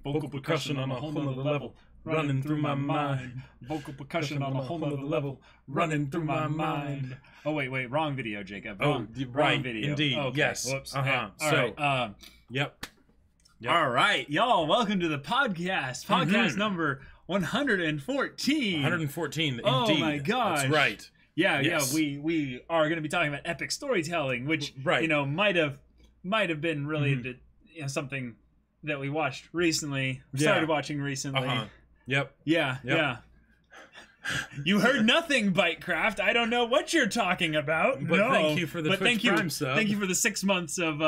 Vocal percussion on a whole nother level, running through my mind. Vocal percussion on a whole nother level, running through my mind. Oh, wait, wrong video, Jacob. Wrong video. Indeed. Okay. Yes. Whoops. Uh-huh. All right. Yep. All right, y'all. Welcome to the podcast. Podcast number 114. 114. Oh indeed. my gosh. That's right. Yeah, Yes. yeah. We are going to be talking about epic storytelling, which Right. might have been really something that we watched recently. Started watching recently. Yep. Yeah. You heard nothing, Bytecraft. I don't know what you're talking about. But no. thank you for the Twitch Prime sub. Thank you for the 6 months of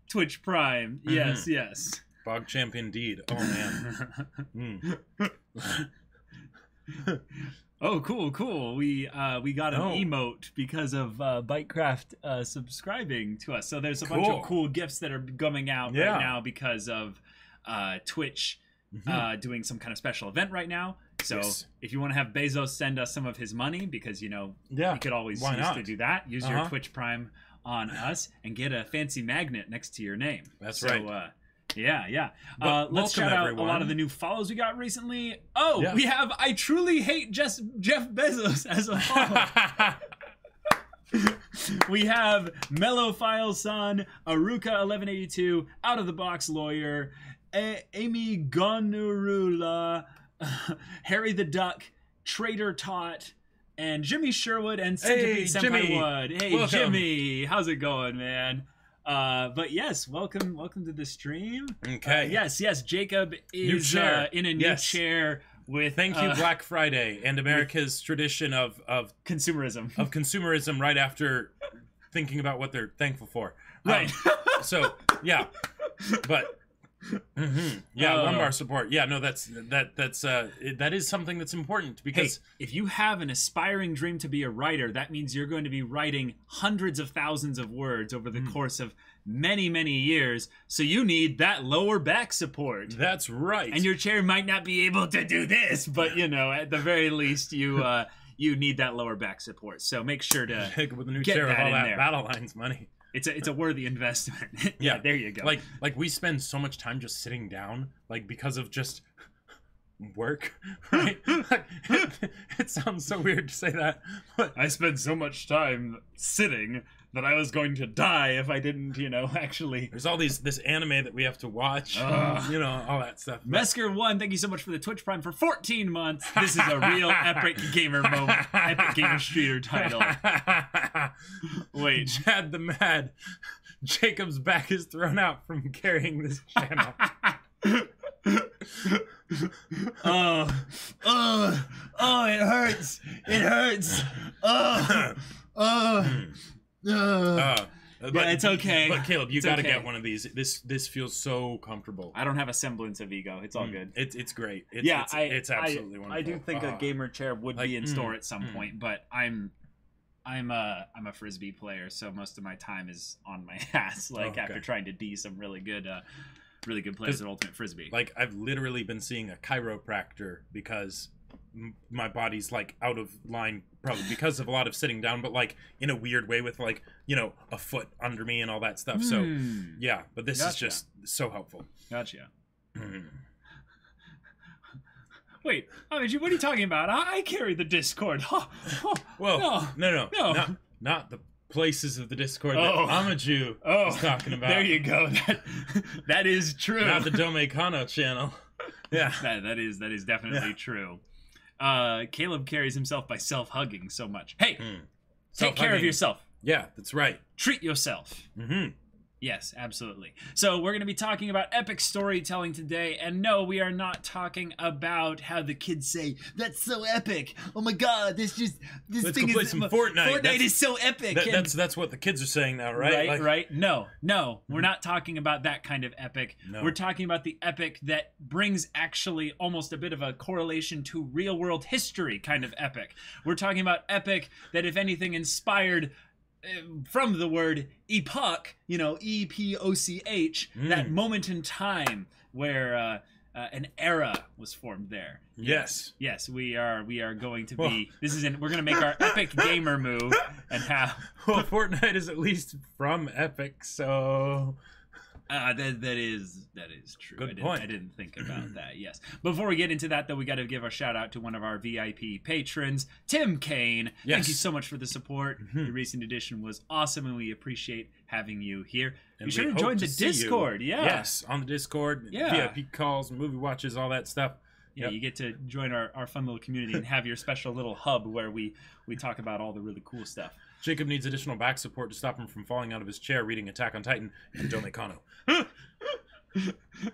Twitch Prime. Yes, yes. Bog champ indeed. Oh man. Oh, cool. We got an emote because of Bytecraft subscribing to us. So there's a bunch of cool gifts that are coming out right now because of Twitch doing some kind of special event right now. So if you want to have Bezos send us some of his money, because you could always use to do that. Use your Twitch Prime on us and get a fancy magnet next to your name. That's right. Yeah. Let's shout out everyone. a lot of the new follows we got recently. We have I Truly Hate Jeff Bezos as a follow. We have Mellophile Son, Aruka1182, Out of the Box Lawyer, Amy Gonurula, Harry the Duck, Trader Tot, and Jimmy Sherwood and Centipede Senpai Jimmy. Wood. Hey, Welcome. Jimmy, how's it going, man? But yes, welcome to the stream. Okay. Yes, Jacob is in a new chair with. Thank you, Black Friday and America's tradition of consumerism. Of consumerism right after thinking about what they're thankful for. Right. So yeah, but. Lumbar support. Yeah, no, that is something that's important because if you have an aspiring dream to be a writer, that means you're going to be writing hundreds of thousands of words over the course of many years. So you need that lower back support. That's right. And your chair might not be able to do this, but at the very least you need that lower back support. So make sure to with a new get chair that with all in that there. Battle Lines money. It's a worthy investment. Yeah, there you go. Like we spend so much time just sitting down, because of just work, right? It sounds so weird to say that, but I spend so much time sitting that I was going to die if I didn't, actually. There's all this anime that we have to watch, all that stuff. Mesker1, thank you so much for the Twitch Prime for 14 months. This is a real epic gamer moment. Epic Gamer Streeter title. Wait. Chad the Mad. Jacob's back is thrown out from carrying this channel. It hurts. It hurts. But it's okay. But Caleb, you It's got to okay. get one of these. This feels so comfortable. I don't have a semblance of ego. It's all good. It's great. It's absolutely wonderful. I do think a gamer chair would be in store at some point, but I'm a frisbee player, so most of my time is on my ass. After trying to D some really good players at Ultimate Frisbee. I've literally been seeing a chiropractor because my body's out of line, probably because of a lot of sitting down, but in a weird way with a foot under me and all that stuff. So yeah, but this is just so helpful. Gotcha. Wait, Amiji, what are you talking about? I carry the Discord. Well, no. Not the places of the Discord that Amaju is talking about. There you go. That is true. Not the Dome Kano channel. Yeah, that is definitely true. Caleb carries himself by self-hugging so much. Hey, take care of yourself. Yeah, that's right. Treat yourself. Yes, absolutely. So we're going to be talking about epic storytelling today, and no, we are not talking about how the kids say, that's so epic. Oh my god, this Let's thing go play is some Fortnite. Fortnite is so epic. That's what the kids are saying now, right? Right. No, we're not talking about that kind of epic. No. We're talking about the epic that brings actually almost a bit of a correlation to real world history kind of epic. We're talking about epic that, if anything, inspired from the word epoch, E-P-O-C-H, that moment in time where an era was formed there. Yes, we are going to be. We're going to make our epic gamer move and have. Well, Fortnite is at least from Epic, so That is true. Good point. I didn't think about that. Yes. Before we get into that, though, we got to give a shout out to one of our VIP patrons, Tim Kane. Yes. Thank you so much for the support. The recent edition was awesome, and we appreciate having you here. And you should have joined the Discord. Yeah. Yes, on the Discord. Yeah. VIP calls, movie watches, all that stuff. Yeah, you get to join our fun little community and have your special little hub where we talk about all the really cool stuff. Jacob needs additional back support to stop him from falling out of his chair reading Attack on Titan and Dome Kano.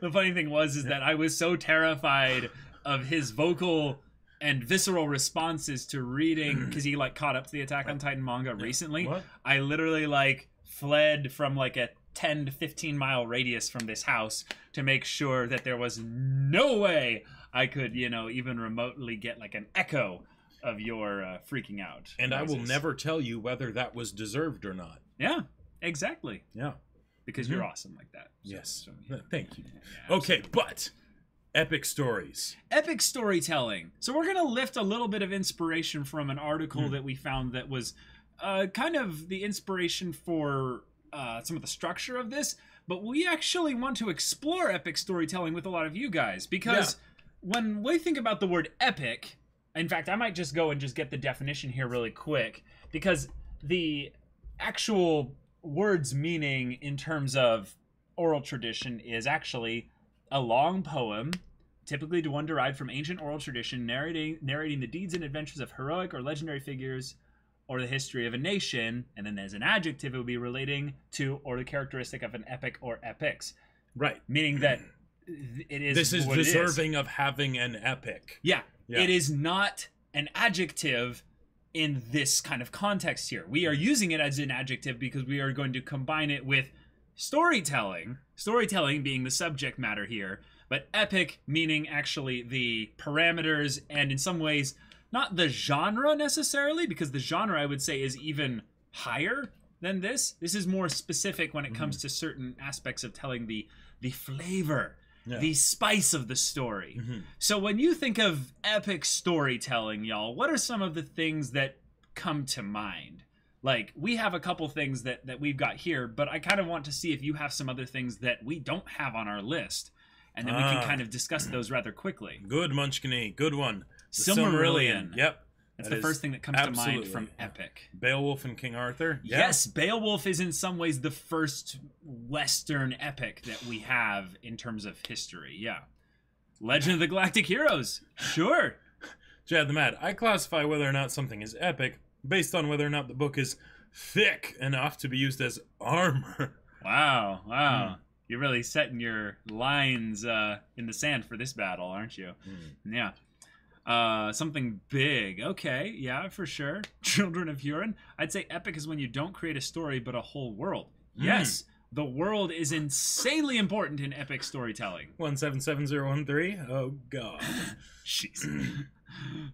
The funny thing was that I was so terrified of his vocal and visceral responses to reading, because he like caught up to the Attack on Titan manga recently. What? I literally like fled from like a 10 to 15 mile radius from this house to make sure that there was no way I could, even remotely get like an echo of your freaking out. And noises. I will never tell you whether that was deserved or not. Yeah, exactly. Yeah. Because you're awesome like that. Yes. Yeah. Thank you. Yeah, okay, but epic stories. Epic storytelling. So we're going to lift a little bit of inspiration from an article that we found that was kind of the inspiration for some of the structure of this. But we actually want to explore epic storytelling with a lot of you guys. Because when we think about the word epic... In fact, I might just go and just get the definition here really quick, because the actual word's meaning in terms of oral tradition is actually a long poem, typically one derived from ancient oral tradition, narrating the deeds and adventures of heroic or legendary figures or the history of a nation. And then as an adjective, it would be relating to or the characteristic of an epic or epics. Right. Meaning that this is deserving of having an epic. Yeah. It is not an adjective in this kind of context here. We are using it as an adjective because we are going to combine it with storytelling being the subject matter here, but epic meaning actually the parameters and in some ways not the genre necessarily, because the genre I would say is even higher than this. This is more specific when it comes to certain aspects of telling the flavor, the spice of the story. So when you think of epic storytelling, y'all, what are some of the things that come to mind? Like, we have a couple things that we've got here, but I kind of want to see if you have some other things that we don't have on our list, and then we can kind of discuss those rather quickly. Good, Munchkin. Good one. Silmarillion. Yep. That's the first thing that comes to mind from epic. Beowulf and King Arthur. Yeah. Yes, Beowulf is in some ways the first Western epic that we have in terms of history. Yeah. Legend of the Galactic Heroes. Sure. Jad the Mad. I classify whether or not something is epic based on whether or not the book is thick enough to be used as armor. Wow. You're really setting your lines in the sand for this battle, aren't you? Yeah. Something big. Okay, yeah, for sure. Children of Hurin. I'd say epic is when you don't create a story, but a whole world. Yes, the world is insanely important in epic storytelling. 177013. Oh god. Jeez.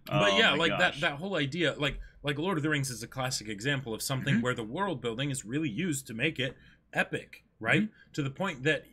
But yeah, like that whole idea, like Lord of the Rings is a classic example of something where the world building is really used to make it epic, right? To the point that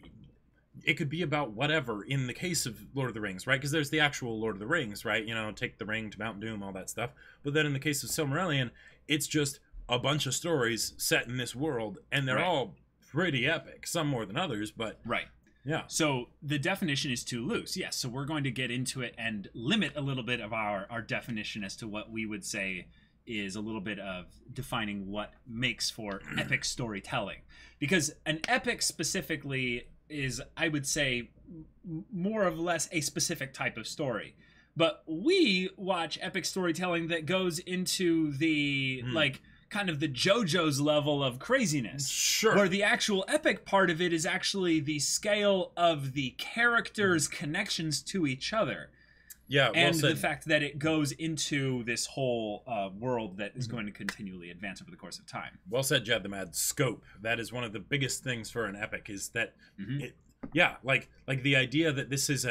it could be about whatever in the case of Lord of the Rings, right? Because there's the actual Lord of the Rings, right? Take the ring to Mount Doom, all that stuff. But then in the case of Silmarillion, it's just a bunch of stories set in this world, and they're all pretty epic. Some more than others, but... Right. Yeah. So the definition is too loose. Yes, so we're going to get into it and limit a little bit of our definition as to what we would say is a little bit of defining what makes for epic storytelling. Because an epic specifically is, I would say, more or less a specific type of story. But we watch epic storytelling that goes into the, like, kind of the JoJo's level of craziness. Sure. Where the actual epic part of it is actually the scale of the characters' connections to each other. Yeah, well and said. the fact that it goes into this whole world that is going to continually advance over the course of time. Well said, Jad the Mad. Scope. That is one of the biggest things for an epic, is that like the idea that this is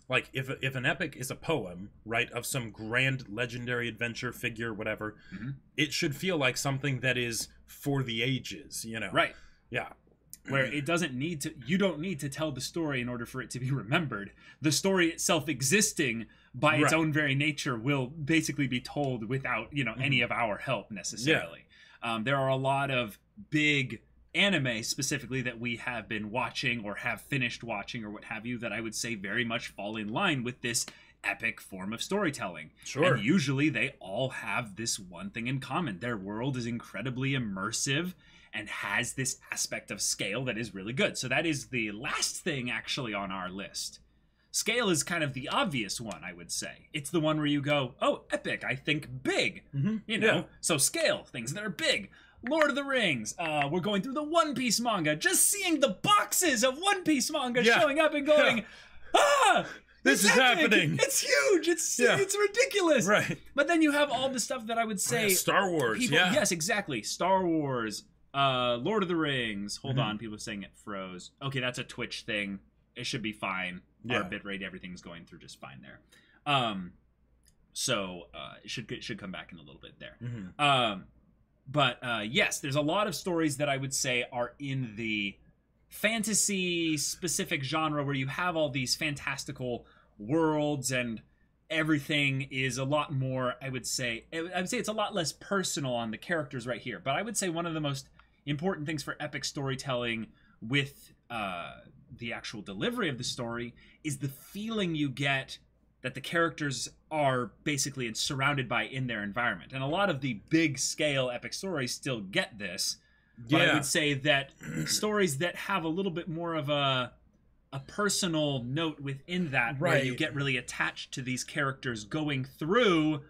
like if an epic is a poem, right, of some grand legendary adventure figure, whatever, it should feel like something that is for the ages, Right. Yeah. Where it doesn't need to, you don't need to tell the story in order for it to be remembered. The story itself existing by its own very nature will basically be told without, any of our help necessarily. There are a lot of big anime specifically that we have been watching or have finished watching or what have you that I would say very much fall in line with this epic form of storytelling. Sure. And usually they all have this one thing in common. Their world is incredibly immersive and has this aspect of scale that is really good. So that is the last thing actually on our list. Scale is kind of the obvious one, I would say. It's the one where you go, oh, epic, I think big. You know, so scale, things that are big. Lord of the Rings, we're going through the One Piece manga, just seeing the boxes of One Piece manga showing up and going, this is happening. It's huge. It's ridiculous. Right. But then you have all the stuff that I would say... Star Wars, Yes, exactly. Star Wars, Lord of the Rings. Hold on, people are saying it froze. Okay, that's a Twitch thing. It should be fine. Our bitrate, everything's going through just fine there. So it should come back in a little bit there. But yes, there's a lot of stories that I would say are in the fantasy specific genre where you have all these fantastical worlds and everything is a lot more, I would say it's a lot less personal on the characters right here. But I would say one of the most important things for epic storytelling with the actual delivery of the story is the feeling you get that the characters are basically surrounded by in their environment. And a lot of the big scale epic stories still get this. But I would say that stories that have a little bit more of a personal note within that, where you get really attached to these characters going through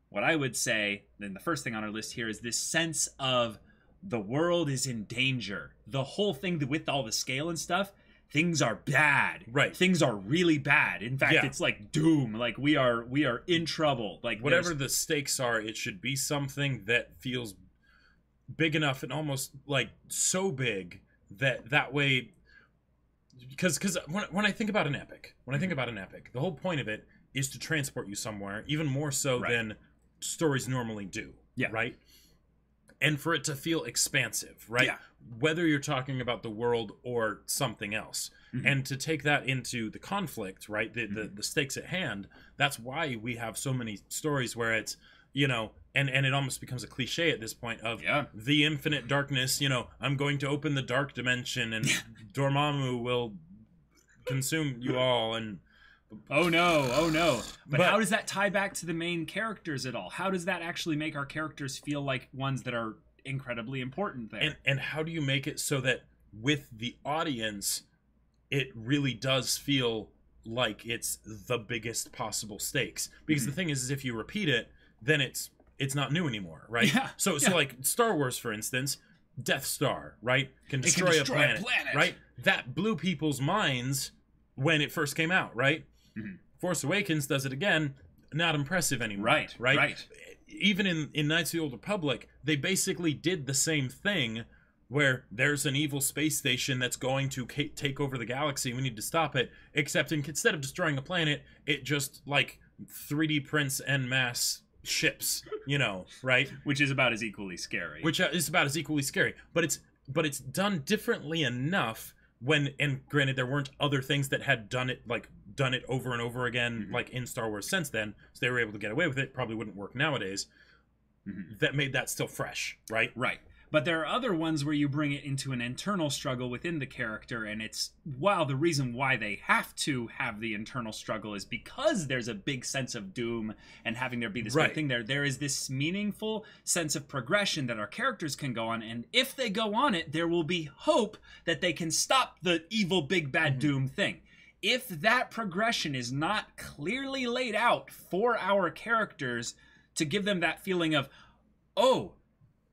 what I would say, then the first thing on our list here is this sense of the world is in danger. The whole thing with all the scale and stuff, things are bad. Right. Things are really bad. In fact, it's like doom. Like we are in trouble. Like whatever the stakes are, it should be something that feels big enough and almost like so big that way, because when I think about an epic, the whole point of it is to transport you somewhere, even more so than stories normally do. Right. And for it to feel expansive, right? Whether you're talking about the world or something else. And to take that into the conflict, right? The stakes at hand, that's why we have so many stories where it's, you know, and it almost becomes a cliche at this point of the infinite darkness, you know, I'm going to open the dark dimension and Dormammu will consume you all and... Oh no. But how does that tie back to the main characters at all? How does that actually make our characters feel like ones that are incredibly important there? And how do you make it so that with the audience, it really does feel like it's the biggest possible stakes? Because the thing is if you repeat it, then it's not new anymore, right? So like Star Wars, for instance, Death Star, right? Can destroy a planet, right? That blew people's minds when it first came out, right? Force Awakens does it again, not impressive anymore. Right. Even in Knights of the Old Republic, they basically did the same thing where there's an evil space station that's going to take over the galaxy. We need to stop it. Except instead of destroying a planet, it just like 3D prints en masse ships, you know, right? Which is about as equally scary. But it's done differently enough and granted there weren't other things that had done it over and over again like in Star Wars since then, so they were able to get away with it. Probably wouldn't work nowadays. That made that still fresh, right? But there are other ones where you bring it into an internal struggle within the character, and it's, the reason why they have to have the internal struggle is because there's a big sense of doom and having there be this big thing there. There is this meaningful sense of progression that our characters can go on, and if they go on it, there will be hope that they can stop the evil big bad doom thing. If that progression is not clearly laid out for our characters to give them that feeling of,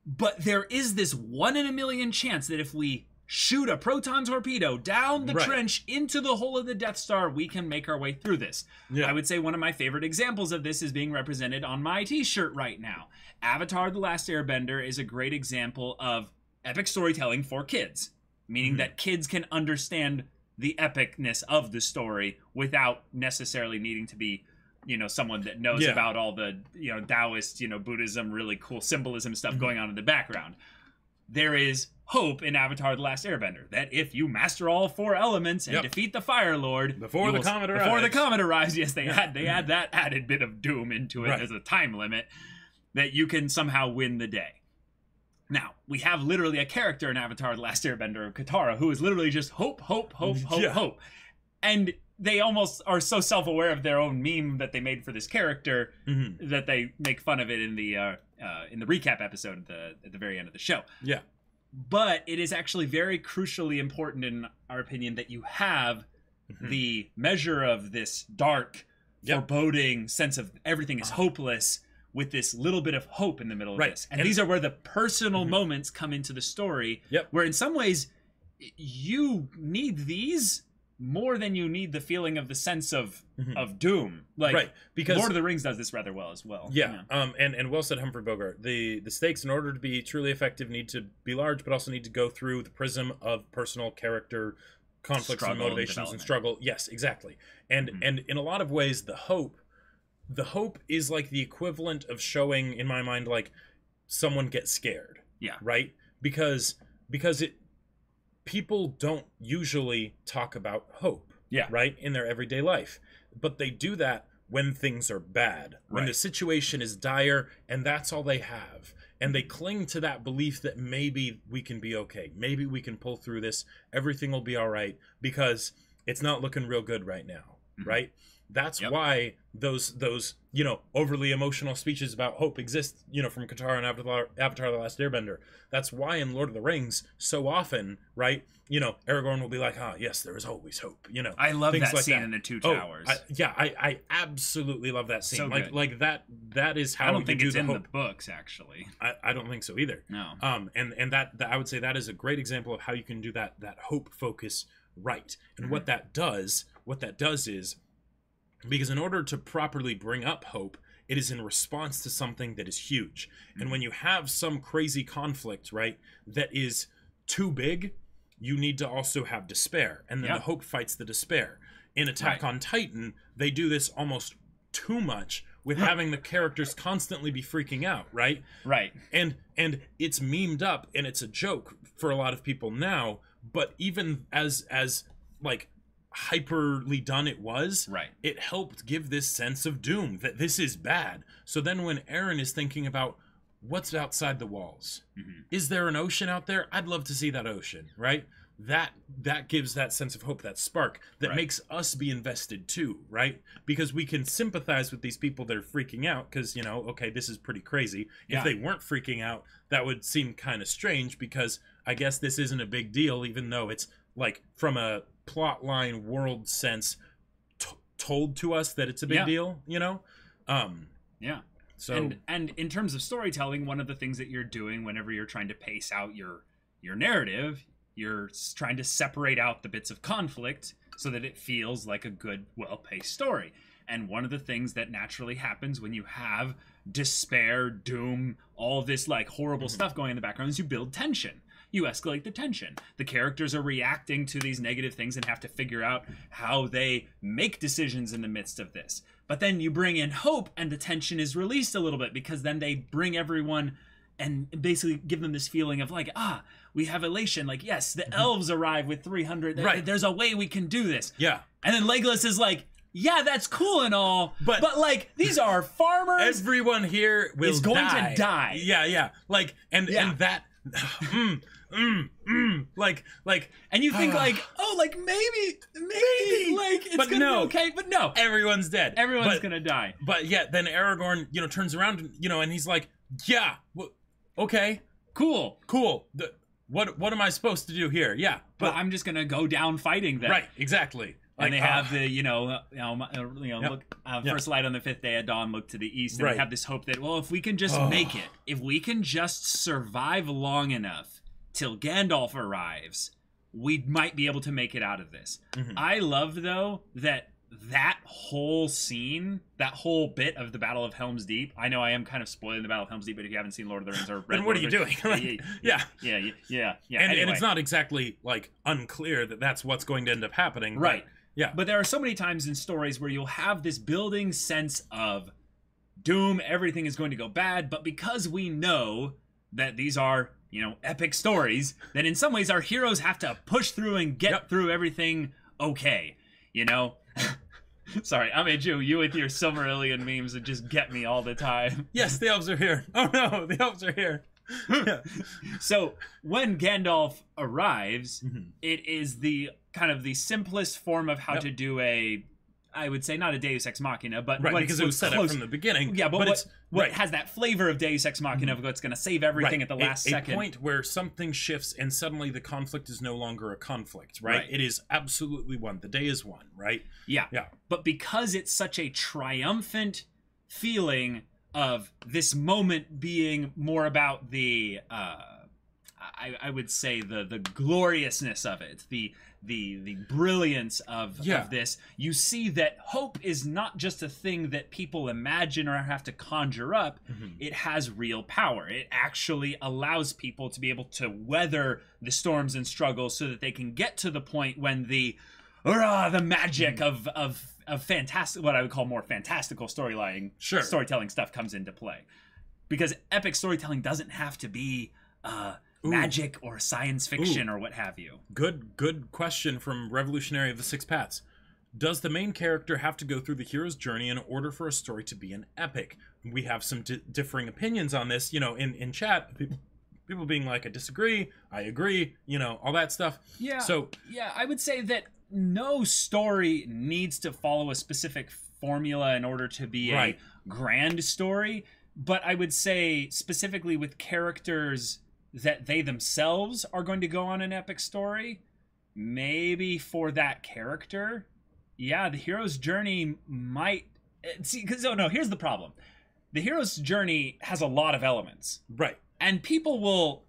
but there is this 1 in a million chance that if we shoot a proton torpedo down the trench into the hole of the Death Star, we can make our way through this. I would say one of my favorite examples of this is being represented on my t-shirt right now. Avatar: The Last Airbender is a great example of epic storytelling for kids, meaning that kids can understand the epicness of the story without necessarily needing to be, you know, someone that knows about all the, you know, Taoist, you know, Buddhism, really cool symbolism stuff going on in the background. There is hope in Avatar: The Last Airbender that if you master all 4 elements and defeat the Fire Lord before the comet arrives, yes, they had that added bit of doom into it as a time limit, that you can somehow win the day. Now, we have literally a character in Avatar The Last Airbender, Katara, who is literally just hope, hope, hope, hope, hope. And they almost are so self-aware of their own meme that they made for this character that they make fun of it in the recap episode at the very end of the show. Yeah. But it is actually very crucially important, in our opinion, that you have the measure of this dark, foreboding sense of everything is hopeless, with this little bit of hope in the middle of this. And these are where the personal moments come into the story, where in some ways you need these more than you need the feeling of the sense of doom. Like, because Lord of the Rings does this rather well as well. Yeah. And well said, Humphrey Bogart. The stakes, in order to be truly effective, need to be large, but also need to go through the prism of personal character conflicts and motivations and struggle. Yes, exactly. And in a lot of ways, the hope is like the equivalent of showing, in my mind, like someone gets scared. Yeah. Right? Because people don't usually talk about hope. Yeah. Right? In their everyday life. But they do that when things are bad. When the situation is dire and that's all they have. And they cling to that belief that maybe we can be okay. Maybe we can pull through this. Everything will be all right because it's not looking real good right now. Right? That's why those overly emotional speeches about hope exist, from Katara and Avatar The Last Airbender. That's why in Lord of the Rings, so often, right, Aragorn will be like, yes, there is always hope, I love that like scene in the Two Towers. I absolutely love that scene. So like that is how I don't think it's in hope. the books, actually. I don't think so either. No. And that I would say that is a great example of how you can do that hope focus right. And what that does is, because in order to properly bring up hope, it is in response to something that is huge. And when you have some crazy conflict, right, that is too big, you need to also have despair. And then the hope fights the despair. In Attack on Titan, they do this almost too much with having the characters constantly be freaking out, right? Right. And it's memed up and it's a joke for a lot of people now, but even as like hyperly done it was, it helped give this sense of doom, that this is bad. So then when Aaron is thinking about what's outside the walls, is there an ocean out there? I'd love to see that ocean, right? That gives that sense of hope, that spark that makes us be invested too, right? Because we can sympathize with these people that are freaking out because, okay, this is pretty crazy. If they weren't freaking out, that would seem kind of strange, because I guess this isn't a big deal, even though it's like from a plotline world sense told to us that it's a big deal, So and in terms of storytelling, one of the things that you're doing whenever you're trying to pace out your narrative, you're trying to separate out the bits of conflict so that it feels like a good, well-paced story. And one of the things that naturally happens when you have despair, doom, all this like horrible stuff going in the background is you build tension. You escalate the tension. The characters are reacting to these negative things and have to figure out how they make decisions in the midst of this. But then you bring in hope and the tension is released a little bit, because then they bring everyone and basically give them this feeling of like, we have elation. Like, yes, the elves arrive with 300. Right. There's a way we can do this. Yeah. And then Legolas is like, yeah, that's cool and all, but like, these are farmers. Everyone here is going to die. Yeah. Like, and that... like, and you think like, like maybe, like it's gonna be okay, but no, everyone's dead. Everyone's gonna die. But yet, then Aragorn, turns around, and he's like, yeah, okay, cool. What am I supposed to do here? Yeah, but I'm just gonna go down fighting them. Right, exactly. And they have the, look, first light on the fifth day at dawn, look to the east, and they have this hope that, well, if we can just make it, if we can just survive long enough till Gandalf arrives, we might be able to make it out of this. I love, though, that whole scene, that whole bit of the Battle of Helm's Deep. I know I am kind of spoiling the Battle of Helm's Deep, but if you haven't seen Lord of the Rings or read, then what are you doing? Yeah. And it's not exactly like unclear that that's what's going to end up happening, right? Yeah. But there are so many times in stories where you'll have this building sense of doom, everything is going to go bad, but because we know that these are, epic stories, then in some ways our heroes have to push through and get through everything okay, Sorry, I'm you with your Silmarillion memes that just get me all the time. Yes, the elves are here. Oh no, the elves are here. Yeah. So when Gandalf arrives, it is the kind of the simplest form of how to do a, I would say, not a Deus Ex Machina, but because it was set up from the beginning. Yeah, but what has that flavor of Deus Ex Machina of what's going to save everything at the last second. A point where something shifts and suddenly the conflict is no longer a conflict, right? It is absolutely one. The day is one, right? Yeah. But because it's such a triumphant feeling of this moment being more about the, I would say the gloriousness of it, the brilliance of this, you see that hope is not just a thing that people imagine or have to conjure up. It has real power. It actually allows people to be able to weather the storms and struggles so that they can get to the point when the magic of fantastic, what I would call more fantastical storytelling stuff comes into play. Because epic storytelling doesn't have to be magic or science fiction or what have you. Good question from Revolutionary of the Six Paths. Does the main character have to go through the hero's journey in order for a story to be an epic? We have some differing opinions on this, in chat. People being like, I disagree, I agree, all that stuff. Yeah. So I would say that no story needs to follow a specific formula in order to be a grand story. But I would say specifically with characters that they themselves are going to go on an epic story, maybe for that character, the hero's journey might see, because here's the problem. The hero's journey has a lot of elements, and people will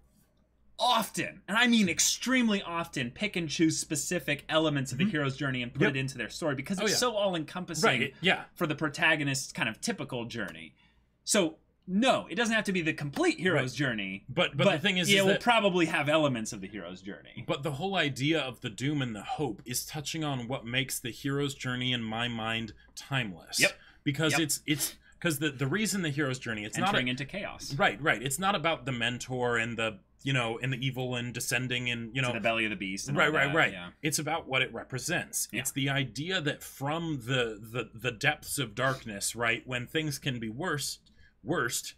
often, and I mean extremely often, pick and choose specific elements of the hero's journey and put it into their story because it's so all-encompassing for the protagonist's kind of typical journey. So no, it doesn't have to be the complete hero's journey. But the thing is, it will probably have elements of the hero's journey. But the whole idea of the doom and the hope is touching on what makes the hero's journey, in my mind, timeless. Because it's because the reason the hero's journey, it's entering into chaos. Right. It's not about the mentor and the and the evil and descending and to the belly of the beast. And right. Yeah. It's about what it represents. It's the idea that from the depths of darkness, when things can be worse, as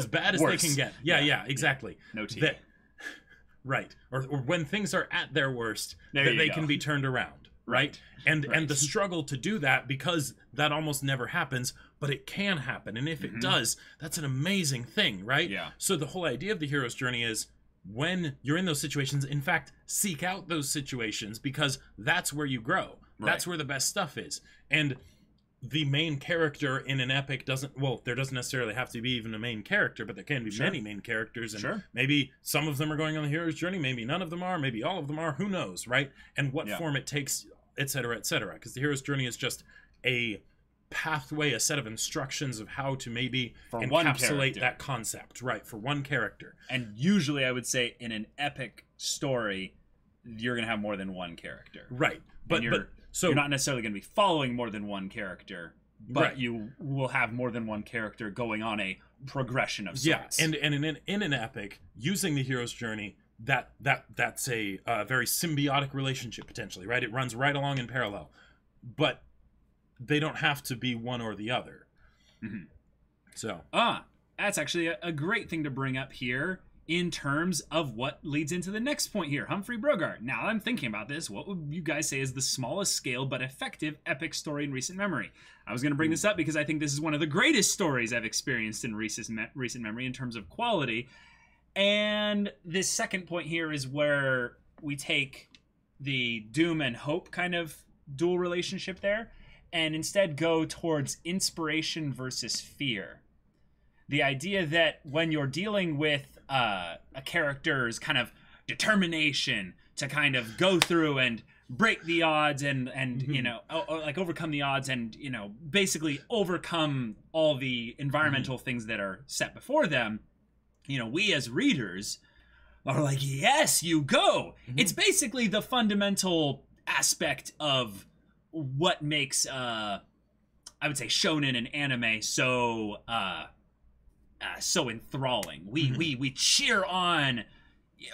bad as they can get. Yeah, exactly. No tea. Or when things are at their worst, that they can be turned around. Right. And the struggle to do that, because that almost never happens, but it can happen. And if it does, that's an amazing thing, right? Yeah. So the whole idea of the hero's journey is, when you're in those situations, in fact, seek out those situations, because that's where you grow. That's where the best stuff is. And the main character in an epic there doesn't necessarily have to be even a main character, but there can be many main characters, and maybe some of them are going on the hero's journey, maybe none of them are, maybe all of them are, who knows, right? And what form it takes, etc., because the hero's journey is just a pathway, a set of instructions of how to maybe encapsulate that concept, for one character. And usually I would say in an epic story, you're going to have more than one character. So you're not necessarily going to be following more than one character, but you will have more than one character going on a progression of sorts. And in an epic, using the hero's journey, that's a very symbiotic relationship potentially, right? It runs right along in parallel, but they don't have to be one or the other. So that's actually a great thing to bring up here in terms of what leads into the next point here. Humphrey Bogart. Now I'm thinking about this, what would you guys say is the smallest scale but effective epic story in recent memory? I was going to bring this up because I think this is one of the greatest stories I've experienced in recent memory in terms of quality. And this second point here is where we take the doom and hope kind of dual relationship there and instead go towards inspiration versus fear. The idea that when you're dealing with a character's kind of determination to kind of go through and break the odds and overcome the odds and basically overcome all the environmental things that are set before them, we as readers are like, yes, you go. It's basically the fundamental aspect of what makes I would say shonen and anime so enthralling. We cheer on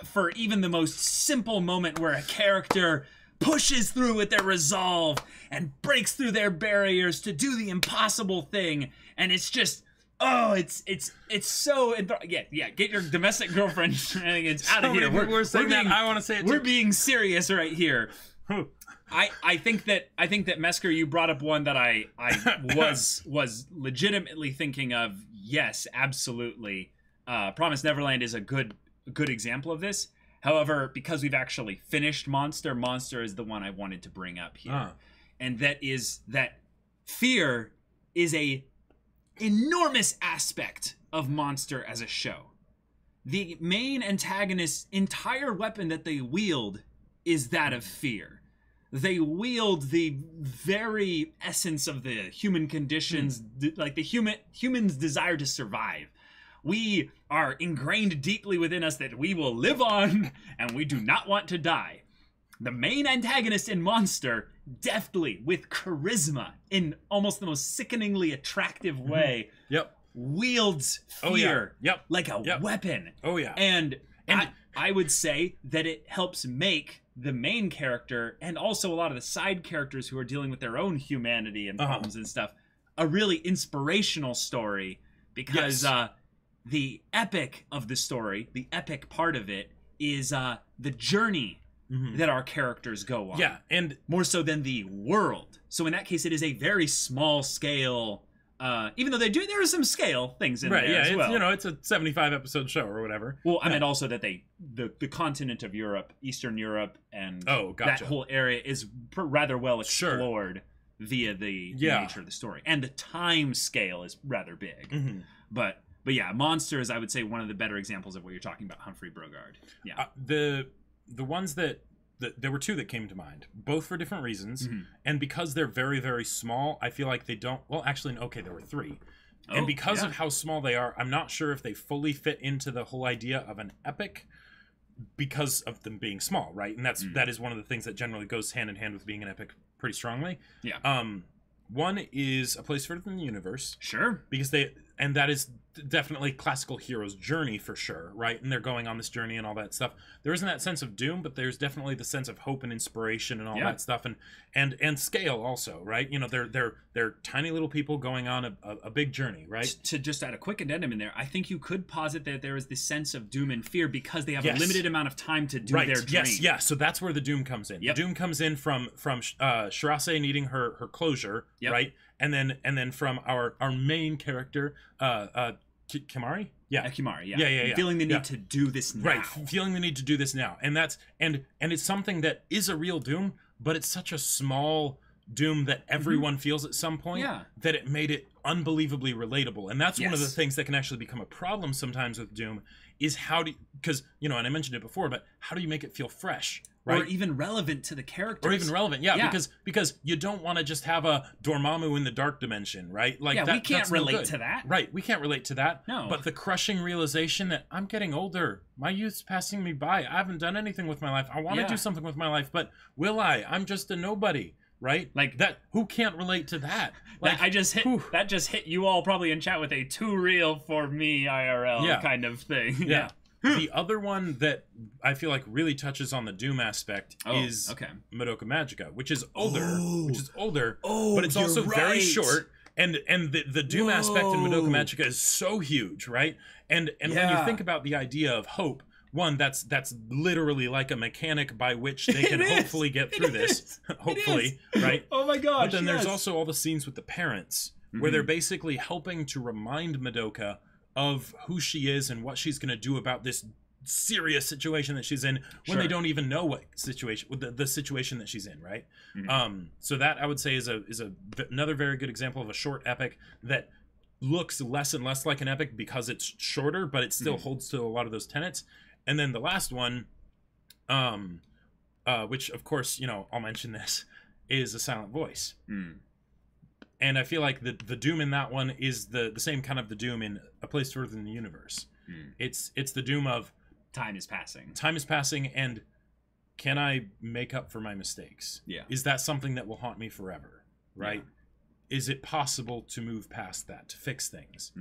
for even the most simple moment where a character pushes through with their resolve and breaks through their barriers to do the impossible thing, and it's just Oh, it's so yeah. Get your domestic girlfriend shenanigans out of here. We're saying that. I want to say it. We're being serious right here. I think that Mesker, you brought up one that I was legitimately thinking of. Yes, absolutely. Promise Neverland is a good example of this. However, because we've actually finished Monster is the one I wanted to bring up here, and that is that fear is a enormous aspect of Monster as a show. The main antagonist's entire weapon that they wield is that of fear. They wield the very essence of the human conditions, like the human's desire to survive. We are ingrained deeply within us that we will live on and we do not want to die. The main antagonist in Monster, deftly, with charisma, in almost the most sickeningly attractive way, wields fear like a weapon. Oh, yeah. And I would say that it helps make the main character, and also a lot of the side characters who are dealing with their own humanity and problems and stuff, a really inspirational story, because the epic of the story, the epic part of it, is the journey that our characters go on. Yeah, and more so than the world. So in that case, it is a very small scale. Even though there are some scale things in there as well. You know, it's a 75 episode show or whatever. Well, I meant also that the continent of Europe, Eastern Europe, and that whole area is rather well explored via the nature of the story, and the time scale is rather big. But yeah, Monster is, I would say, one of the better examples of what you're talking about, Humphrey Bogart. Yeah, the ones that there were two that came to mind, both for different reasons, and because they're very, very small, I feel like they don't. Well, actually, okay, there were three, and because of how small they are, I'm not sure if they fully fit into the whole idea of an epic because of them being small, right? And that is one of the things that generally goes hand in hand with being an epic pretty strongly. Yeah. One is A Place Further Than the Universe. Sure. Because that is definitely classical hero's journey for sure, right? And they're going on this journey and all that stuff. There isn't that sense of doom, but there's definitely the sense of hope and inspiration and all that stuff, and scale also, right? You know, they're tiny little people going on a big journey, right? To just add a quick addendum in there, I think you could posit that there is this sense of doom and fear because they have a limited amount of time to do their dream. Yes. So that's where the doom comes in. The doom comes in from Shirase needing her closure, right? And then from our main character, Kimari? Kimari, feeling the need to do this now. Right, feeling the need to do this now. And that's and it's something that is a real doom, but it's such a small doom that everyone feels at some point that it made it unbelievably relatable. And that's one of the things that can actually become a problem sometimes with doom, is because, you know, and I mentioned it before, but how do you make it feel fresh? Right? Or even relevant to the characters. Or even relevant, because you don't want to just have a Dormammu in the dark dimension, right? Like we can't relate to that. Right, we can't relate to that. No. But the crushing realization that I'm getting older, my youth's passing me by, I haven't done anything with my life, I want to do something with my life, but will I? I'm just a nobody. Right, like that. Who can't relate to that? Like that just hit you all probably in chat with a too real for me IRL kind of thing. Yeah. The other one that I feel like really touches on the doom aspect is Madoka Magica, which is older, but it's also very short. And the doom aspect in Madoka Magica is so huge, right? And when you think about the idea of hope, one, that's literally like a mechanic by which they can hopefully get through this. Hopefully, right? Oh my gosh. But then there's also all the scenes with the parents where they're basically helping to remind Madoka of who she is and what she's going to do about this serious situation that she's in when they don't even know what situation, the situation that she's in, right? So that, I would say, is another very good example of a short epic that looks less and less like an epic because it's shorter, but it still holds to a lot of those tenets. And then the last one, which of course, you know, I'll mention this, is A Silent Voice. And I feel like the doom in that one is the same kind of the doom in A Place Further Than the Universe. It's the doom of time is passing. Time is passing, and can I make up for my mistakes? Yeah. Is that something that will haunt me forever? Right? Yeah. Is it possible to move past that, to fix things?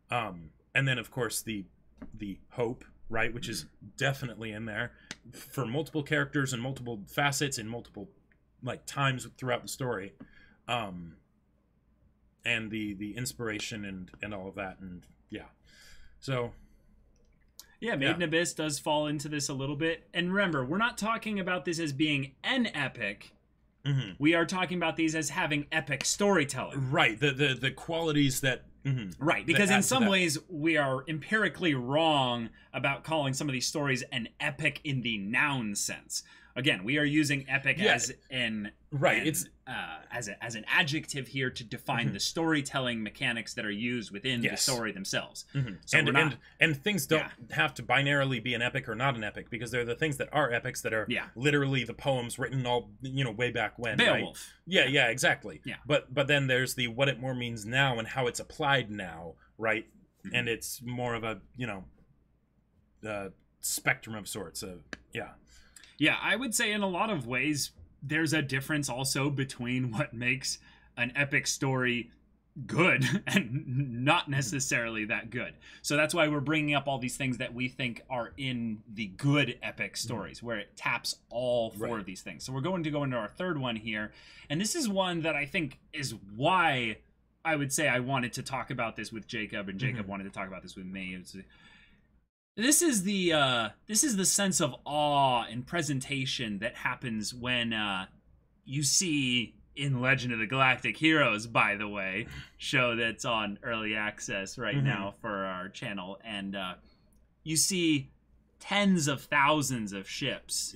And then of course the hope, right, which is definitely in there for multiple characters and multiple facets and multiple like times throughout the story. and the inspiration and all of that, and yeah. So yeah, Made in Abyss does fall into this a little bit. And remember, we're not talking about this as being an epic. Mm-hmm. We are talking about these as having epic storytelling. Right. The qualities that... Mm-hmm. Right, because in some ways we are empirically wrong about calling some of these stories an epic in the noun sense. Again, we are using epic as an as an adjective here to define the storytelling mechanics that are used within the story themselves. Mm-hmm. So and things don't have to binarily be an epic or not an epic, because they're the things that are epics that are literally the poems written all way back when. Beowulf. Right? Yeah, exactly. Yeah. But then there's the what it more means now and how it's applied now, right? Mm-hmm. And it's more of a spectrum of sorts. Yeah, I would say in a lot of ways, there's a difference also between what makes an epic story good and not necessarily that good. So that's why we're bringing up all these things that we think are in the good epic stories, where it taps all four of these things. So we're going to go into our third one here. And this is one that I think is why I would say I wanted to talk about this with Jacob, and Jacob wanted to talk about this with me. This is the sense of awe and presentation that happens when you see in Legend of the Galactic Heroes, by the way, show that's on early access right now for our channel, and you see tens of thousands of ships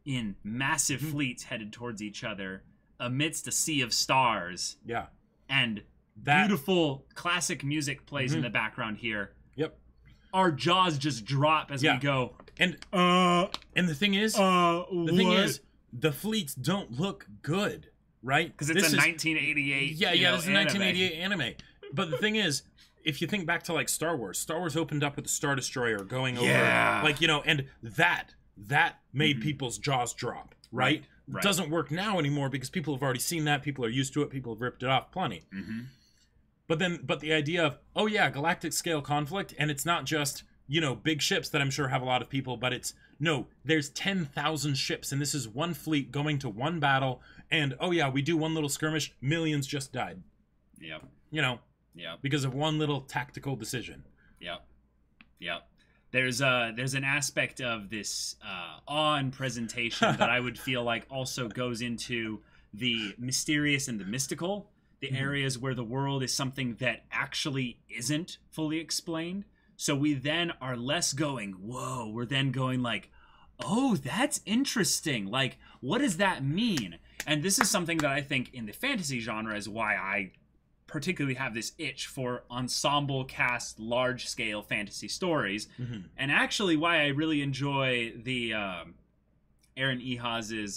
in massive fleets headed towards each other amidst a sea of stars. Yeah. And beautiful classic music plays in the background here. Yep. Our jaws just drop as we go. And the thing is, the fleets don't look good, right? Because it's a 1988. This is a 1988 anime. But the thing is, if you think back to like Star Wars opened up with the Star Destroyer going over, and that made people's jaws drop, right? It doesn't work now anymore because people have already seen that. People are used to it. People have ripped it off plenty. But the idea of, galactic scale conflict, and it's not just, big ships that I'm sure have a lot of people, but there's 10,000 ships, and this is one fleet going to one battle, and, we do one little skirmish, millions just died. Yep. Because of one little tactical decision. Yep. There's an aspect of this awe and presentation that I would feel like also goes into the mysterious and the mystical. The areas where the world is something that actually isn't fully explained. So we then are less going, whoa, we're then going like, oh, that's interesting. Like, what does that mean? And this is something that I think in the fantasy genre is why I particularly have this itch for ensemble cast, large-scale fantasy stories. And actually why I really enjoy the Aaron Ehaus's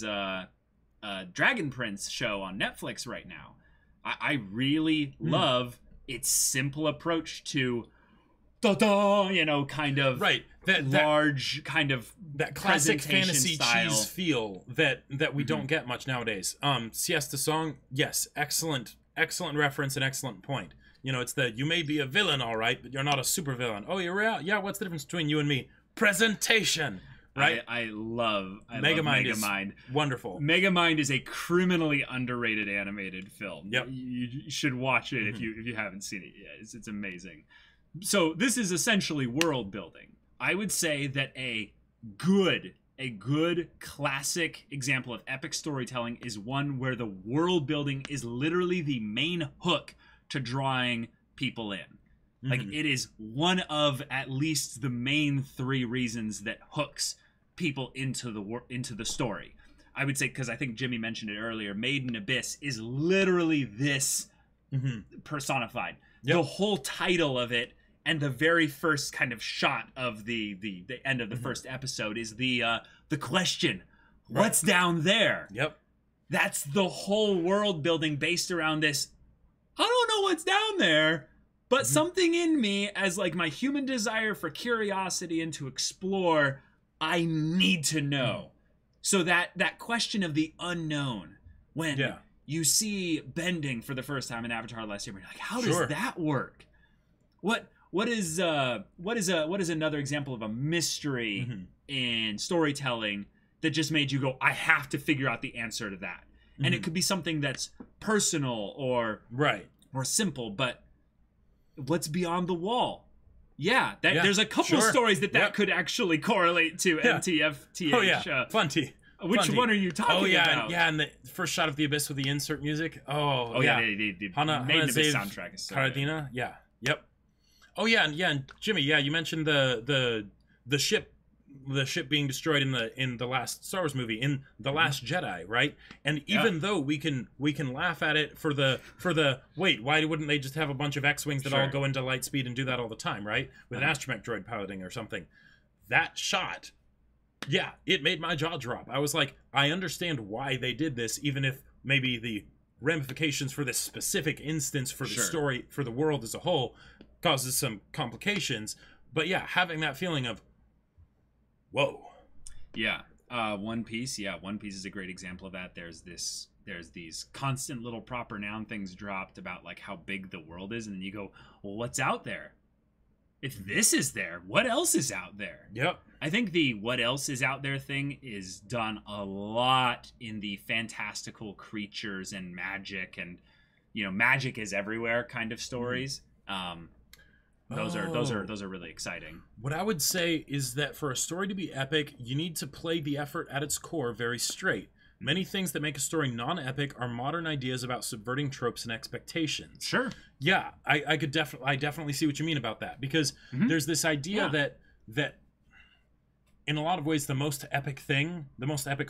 Dragon Prince show on Netflix right now. I really love its simple approach to kind of large kind of that classic fantasy cheese feel that we don't get much nowadays. Siesta Song, yes, excellent reference and excellent point. It's you may be a villain, all right, but you're not a super villain. Oh, you're real? Yeah, what's the difference between you and me? Presentation. Right, I love Megamind. Is wonderful. Megamind is a criminally underrated animated film. Yep. You should watch it if you haven't seen it yet. It's amazing. So this is essentially world building. I would say that a good classic example of epic storytelling is one where the world building is literally the main hook to drawing people in. Like, it is one of at least the main three reasons that hooks people into the story. I would say, because I think Jimmy mentioned it earlier, Made in Abyss is literally this personified. The whole title of it and the very first kind of shot of the end of the first episode is the question, what's down there? Yep. That's the whole world building based around this. I don't know what's down there. But something in me, as like my human desire for curiosity and to explore, I need to know. So that question of the unknown, when you see bending for the first time in Avatar: The Last Airbender, you're like, how does that work? What is another example of a mystery in storytelling that just made you go, I have to figure out the answer to that? And it could be something that's personal or more simple, but what's beyond the wall? Yeah, there's a couple stories that could actually correlate to NTFTH. Oh yeah, Funty. Which one are you talking about? Yeah, and the first shot of the Abyss with the insert music. Oh yeah, the Maiden Abyss soundtrack is so Karadina. Yeah, yep. Oh yeah, and Jimmy, you mentioned the ship being destroyed in the last Star Wars movie, in The Last Jedi, right? And even though we can laugh at it for the wait, why wouldn't they just have a bunch of X-wings that all go into light speed and do that all the time, right? With an astromech droid piloting or something. That shot, yeah, it made my jaw drop. I was like, I understand why they did this, even if maybe the ramifications for this specific instance for the story, for the world as a whole, causes some complications. But yeah, having that feeling of, whoa. Yeah. One Piece. Yeah, One Piece is a great example of that. There's these constant little proper noun things dropped about like how big the world is, and then you go, well, what's out there? If this is there, what else is out there? Yep. I think the what else is out there thing is done a lot in the fantastical creatures and magic, and magic is everywhere kind of stories. Those are really exciting. What I would say is that for a story to be epic, you need to play the effort at its core very straight. Many things that make a story non-epic are modern ideas about subverting tropes and expectations. Sure. Yeah, I definitely see what you mean about that, because there's this idea that in a lot of ways the most epic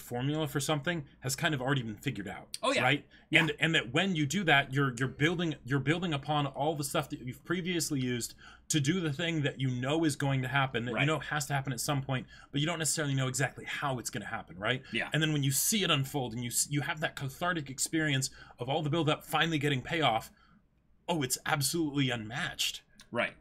formula for something has kind of already been figured out. Oh yeah. Right? Yeah. And that when you do that, you're building upon all the stuff that you've previously used to do the thing that you know is going to happen, that you know has to happen at some point, but you don't necessarily know exactly how it's going to happen, right? Yeah. And then when you see it unfold and you have that cathartic experience of all the build up finally getting payoff, oh, it's absolutely unmatched. Right.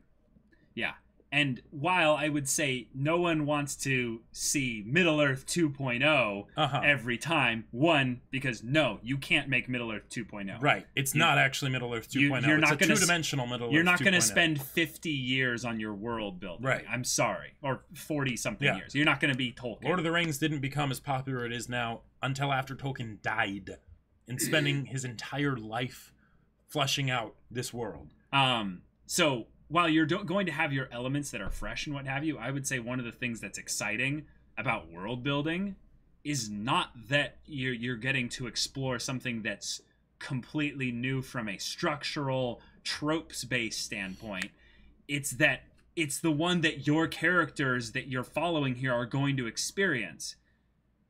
Yeah. And while I would say no one wants to see Middle-earth 2.0 every time, one, because no, you can't make Middle-earth 2.0. Right. It's not actually Middle-earth 2.0. It's a two-dimensional Middle-earth 2.0. You're not going to spend 50 years on your world building. Right. I'm sorry. Or 40-something years. You're not going to be Tolkien. Lord of the Rings didn't become as popular as it is now until after Tolkien died and spending his entire life fleshing out this world. So while you're going to have your elements that are fresh and what have you, I would say one of the things that's exciting about world building is not that you're getting to explore something that's completely new from a structural, tropes-based standpoint. It's that it's the one that your characters that you're following here are going to experience.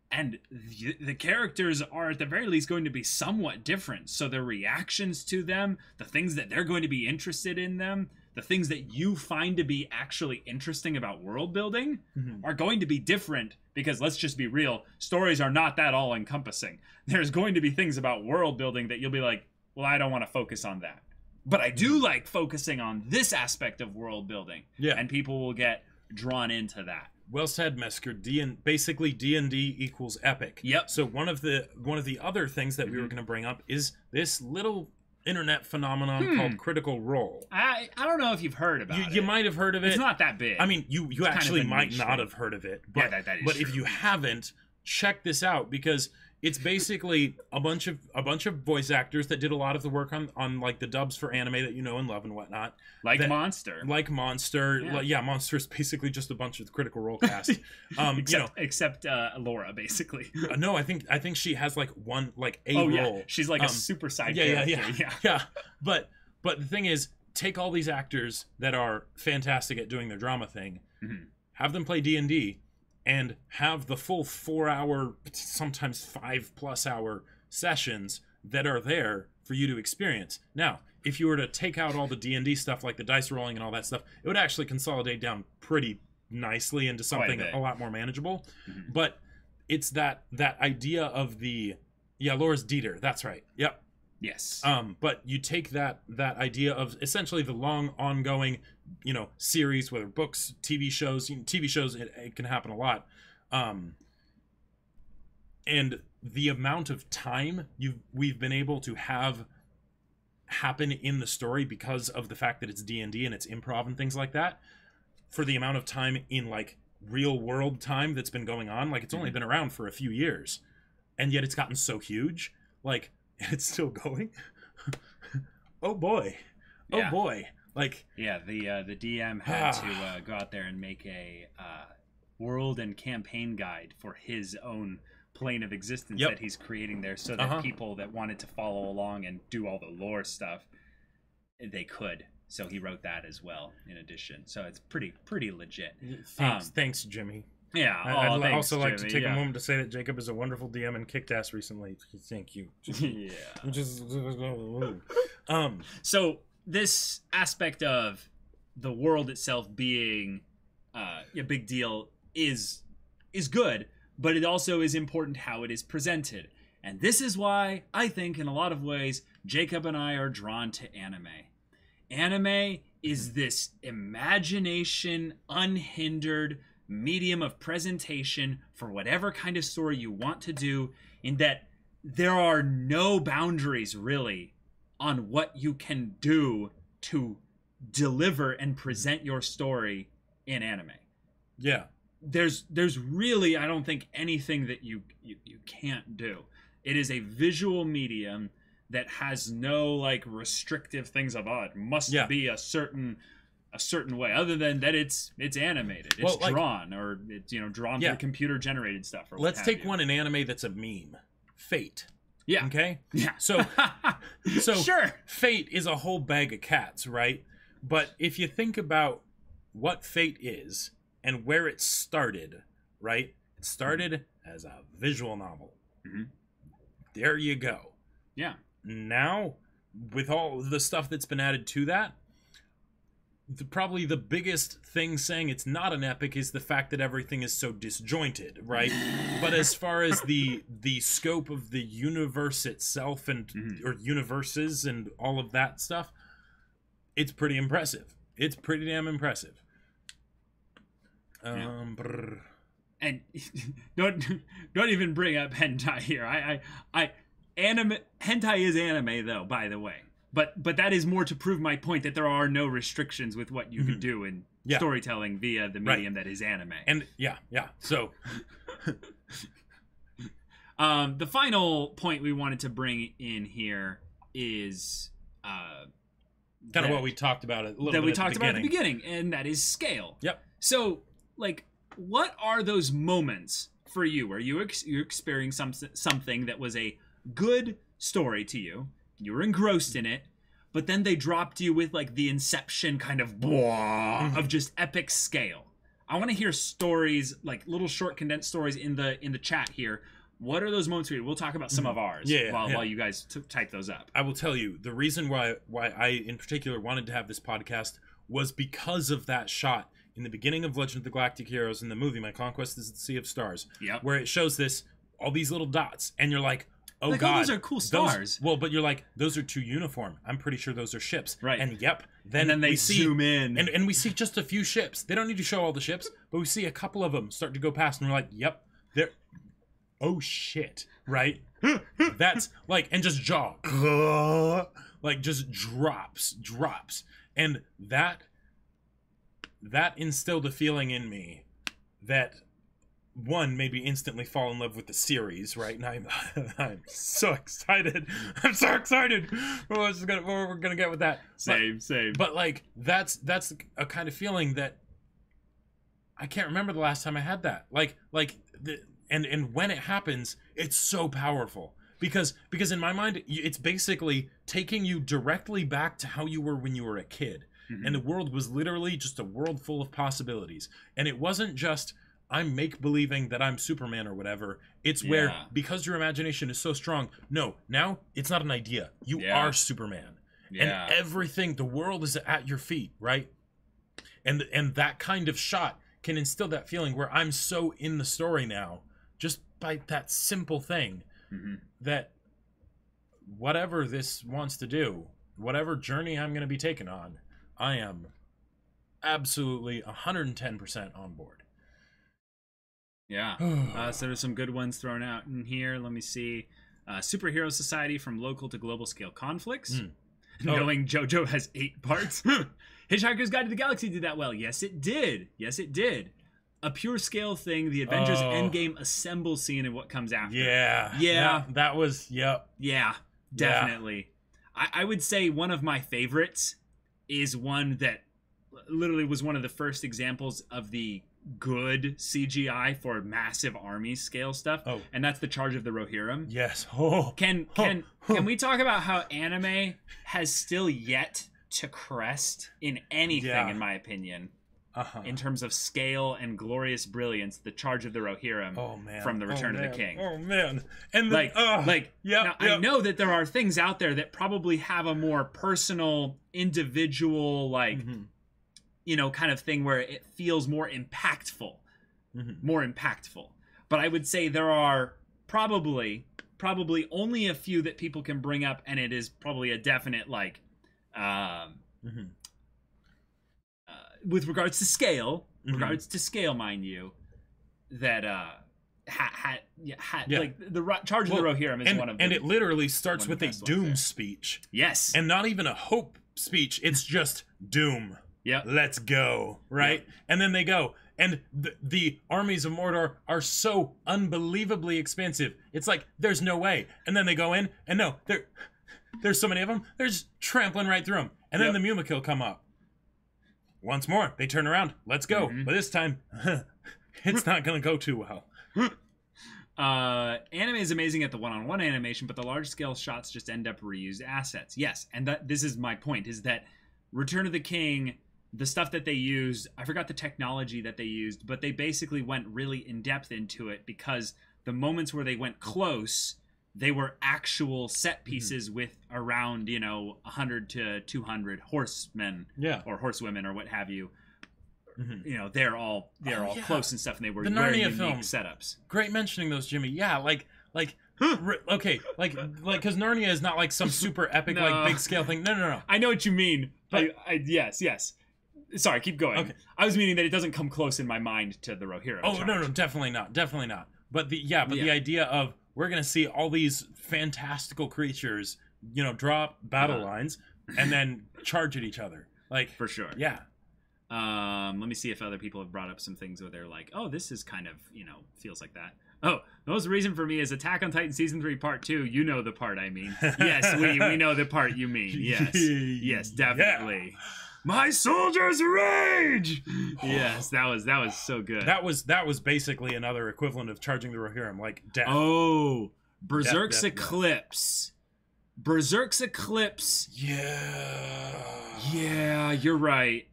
And the characters are at the very least going to be somewhat different. So the reactions to them, the things that they're going to be interested in them, the things that you find to be actually interesting about world building are going to be different, because let's just be real, stories are not that all encompassing. There's going to be things about world building that you'll be like, well, I don't want to focus on that. But I do like focusing on this aspect of world building. Yeah. And people will get drawn into that. Well said, Mesker. Basically, D&D equals epic. Yep. So one of the other things that we were going to bring up is this little internet phenomenon called Critical Role. I don't know if you've heard about it. You might have heard of it. It's not that big. I mean, you actually might not have heard of it. But, that is but true. if you haven't, check this out, because it's basically a bunch of voice actors that did a lot of the work on like the dubs for anime that you know and love and whatnot. Monster. Yeah. Monster is basically just a bunch of the Critical Role cast. Except Laura, basically. No, I think she has like one role. Yeah. She's like a super side character. Yeah. But the thing is, take all these actors that are fantastic at doing their drama thing, have them play D&D, and have the full 4-hour, sometimes 5+ hour sessions that are there for you to experience. Now, if you were to take out all the D&D stuff, like the dice rolling and all that stuff, it would actually consolidate down pretty nicely into something a lot more manageable. But it's that idea of Laura's Dieter. That's right. Yep. Yes. But you take that idea of essentially the long ongoing, series, whether books, TV shows. TV shows, it can happen a lot. And the amount of time we've been able to have happen in the story because of the fact that it's D&D and it's improv and things like that, for the amount of time in like real world time that's been going on, like it's only been around for a few years, and yet it's gotten so huge, like it's still going. oh boy, Yeah. oh boy. Like, yeah, the DM had to go out there and make a world and campaign guide for his own plane of existence that he's creating there, so that people that wanted to follow along and do all the lore stuff, they could. So he wrote that as well in addition. So it's pretty legit. Thanks, Jimmy. Yeah. I'd also like to take a moment to say that Jacob is a wonderful DM and kicked ass recently. Thank you. Yeah. So this aspect of the world itself being a big deal is good, but it also is important how it is presented. And this is why I think in a lot of ways Jacob and I are drawn to anime. Anime is this imagination unhindered medium of presentation for whatever kind of story you want to do, in that there are no boundaries really on what you can do to deliver and present your story in anime. Yeah. There's really, I don't think, anything that you can't do. It is a visual medium that has no like restrictive things of it must be a certain way, other than that it's animated, it's drawn, or it's drawn through computer generated stuff. Or let's take one in anime that's a meme. Fate. Yeah. Okay. Yeah. So sure. Fate is a whole bag of cats, right? But if you think about what Fate is and where it started, right? It started as a visual novel. Mm-hmm. There you go. Yeah. Now, with all the stuff that's been added to that, probably the biggest thing saying it's not an epic is the fact that everything is so disjointed, right? But as far as the scope of the universe itself and or universes and all of that stuff, it's pretty impressive. It's pretty damn impressive. And don't even bring up hentai here. Hentai is anime though, by the way. But that is more to prove my point that there are no restrictions with what you can do in storytelling via the medium that is anime. And so the final point we wanted to bring in here is kind of what we talked about a little bit at the beginning, and that is scale. Yep. So, like, what are those moments for you where you're experiencing something that was a good story to you, you were engrossed in it, but then they dropped you with like the Inception kind of of just epic scale? I want to hear stories, like little short condensed stories in the chat here. What are those moments for you? We'll talk about some of ours while you guys type those up. I will tell you, the reason why I in particular wanted to have this podcast was because of that shot in the beginning of Legend of the Galactic Heroes in the movie My Conquest is the Sea of Stars, where it shows all these little dots, and you're like, oh like, god, those are cool stars. But you're like, those are too uniform. I'm pretty sure those are ships. Right. And then they zoom in. And we see just a few ships. They don't need to show all the ships, but we see a couple of them start to go past, and we're like, yep, they're... oh shit, right? That's like, and just like just drops. And that instilled a feeling in me that one, maybe instantly fall in love with the series, right? And I'm so excited. I'm so excited for what we're gonna get with that. Same. But like that's a kind of feeling that I can't remember the last time I had that. And when it happens, it's so powerful because in my mind, it's basically taking you directly back to how you were when you were a kid, and the world was literally just a world full of possibilities. And it wasn't just I'm make-believing that I'm Superman or whatever. It's where, because your imagination is so strong, no, now it's not an idea. You are Superman. And everything, the world is at your feet, right? And that kind of shot can instill that feeling where I'm so in the story now, just by that simple thing, that whatever this wants to do, whatever journey I'm going to be taken on, I am absolutely 110% on board. Yeah. So there's some good ones thrown out in here. Let me see. Superhero Society from Local to Global Scale Conflicts. Knowing JoJo has 8 parts. Hitchhiker's Guide to the Galaxy did that well. Yes, it did. A pure scale thing, the Avengers Endgame assemble scene and what comes after. Yeah, that was, Yeah, definitely. I would say one of my favorites is one that literally was one of the first examples of the good CGI for massive army scale stuff, and that's the Charge of the Rohirrim. Yes. Can we talk about how anime has still yet to crest in anything, in my opinion, in terms of scale and glorious brilliance? The Charge of the Rohirrim from the Return of the King. Oh man! And I know that there are things out there that probably have a more personal, individual, kind of thing where it feels more impactful. But I would say there are probably only a few that people can bring up, and it is probably a definite with regards to scale, mind you, that like the Charge of the Rohirrim is one of them. And it literally starts with a doom speech. Yes. And not even a hope speech. It's just doom. Yeah. Let's go, right? Yep. And then they go. And the armies of Mordor are so unbelievably expansive. It's like, there's no way. And then they go in, and no, there's so many of them, they're just trampling right through them. And then the Mumakil come up. Once more, they turn around. Let's go. But this time, it's not going to go too well. Anime is amazing at the one-on-one animation, but the large-scale shots just end up reused assets. Yes, and this is my point, is that Return of the King, the stuff that they used, I forgot the technology that they used, but they basically went really in-depth into it because the moments where they went close, they were actual set pieces with around, 100 to 200 horsemen or horsewomen or what have you. They're all close and stuff, and they were very unique setups. Great mentioning those, Jimmy. Yeah, okay, because Narnia is not like some super epic, big scale thing. No. I know what you mean. But yes. Sorry, keep going. Okay. I was meaning that it doesn't come close in my mind to the Rohirrim. Oh, no, definitely not. But the idea of we're going to see all these fantastical creatures, drop battle lines and then charge at each other. For sure. Yeah. Let me see if other people have brought up some things where they're like, oh, this is kind of, feels like that. Oh, the most reason for me is Attack on Titan Season 3 Part 2. You know the part I mean. Yes, we know the part you mean. Yes, definitely. Yeah. My soldiers rage! Yes, that was so good. That was basically another equivalent of charging the Rohirrim, like death. Oh, Berserk's Eclipse. Berserk's Eclipse. Yeah, you're right.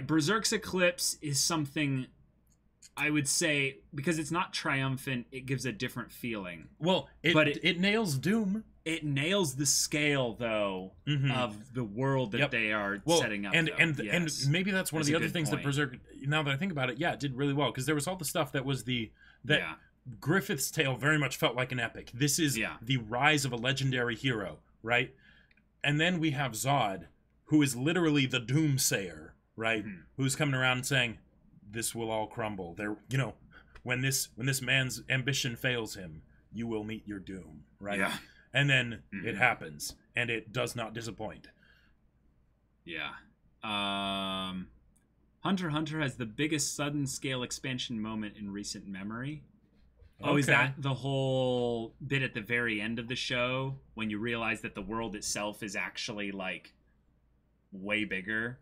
Berserk's Eclipse is something, I would say, because it's not triumphant, it gives a different feeling. Well, it nails doom. It nails the scale, though, of the world that they are setting up. And maybe that's one of the other things that Berserk, now that I think about it, it did really well. Because there was all the stuff that was Griffith's tale very much felt like an epic. This is the rise of a legendary hero, right? And then we have Zod, who is literally the doomsayer, right? Who's coming around saying, this will all crumble. When this man's ambition fails him, you will meet your doom, right? Yeah. And then it happens, and it does not disappoint. Yeah. Hunter x Hunter has the biggest sudden scale expansion moment in recent memory. Oh, is that the whole bit at the very end of the show when you realize that the world itself is actually way bigger?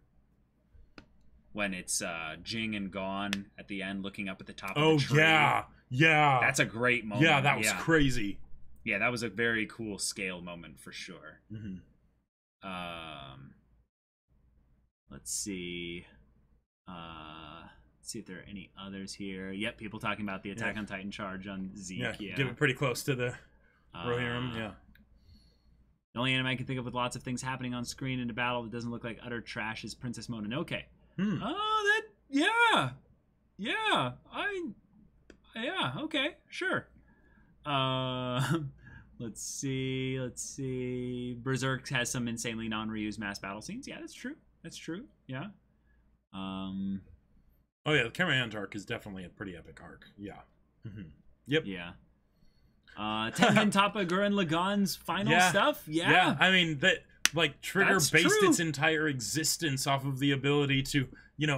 When it's Jing and Gon at the end looking up at the top of the tree. Oh, yeah. That's a great moment. Yeah, that was crazy. Yeah, that was a very cool scale moment for sure. Let's see. Let's see if there are any others here. Yep, people talking about the Attack on Titan charge on Zeke. Yeah, get it pretty close to the Rohirrim. The only anime I can think of with lots of things happening on screen in a battle that doesn't look like utter trash is Princess Mononoke. Okay, sure. Let's see. Berserk has some insanely non-reused mass battle scenes. Yeah, that's true. Yeah. Oh yeah, the Cameron arc is definitely a pretty epic arc. Yeah. Yep. Yeah. Tengen Toppa Gurren Lagann's final stuff. Yeah. I mean that. Trigger based its entire existence off of the ability to,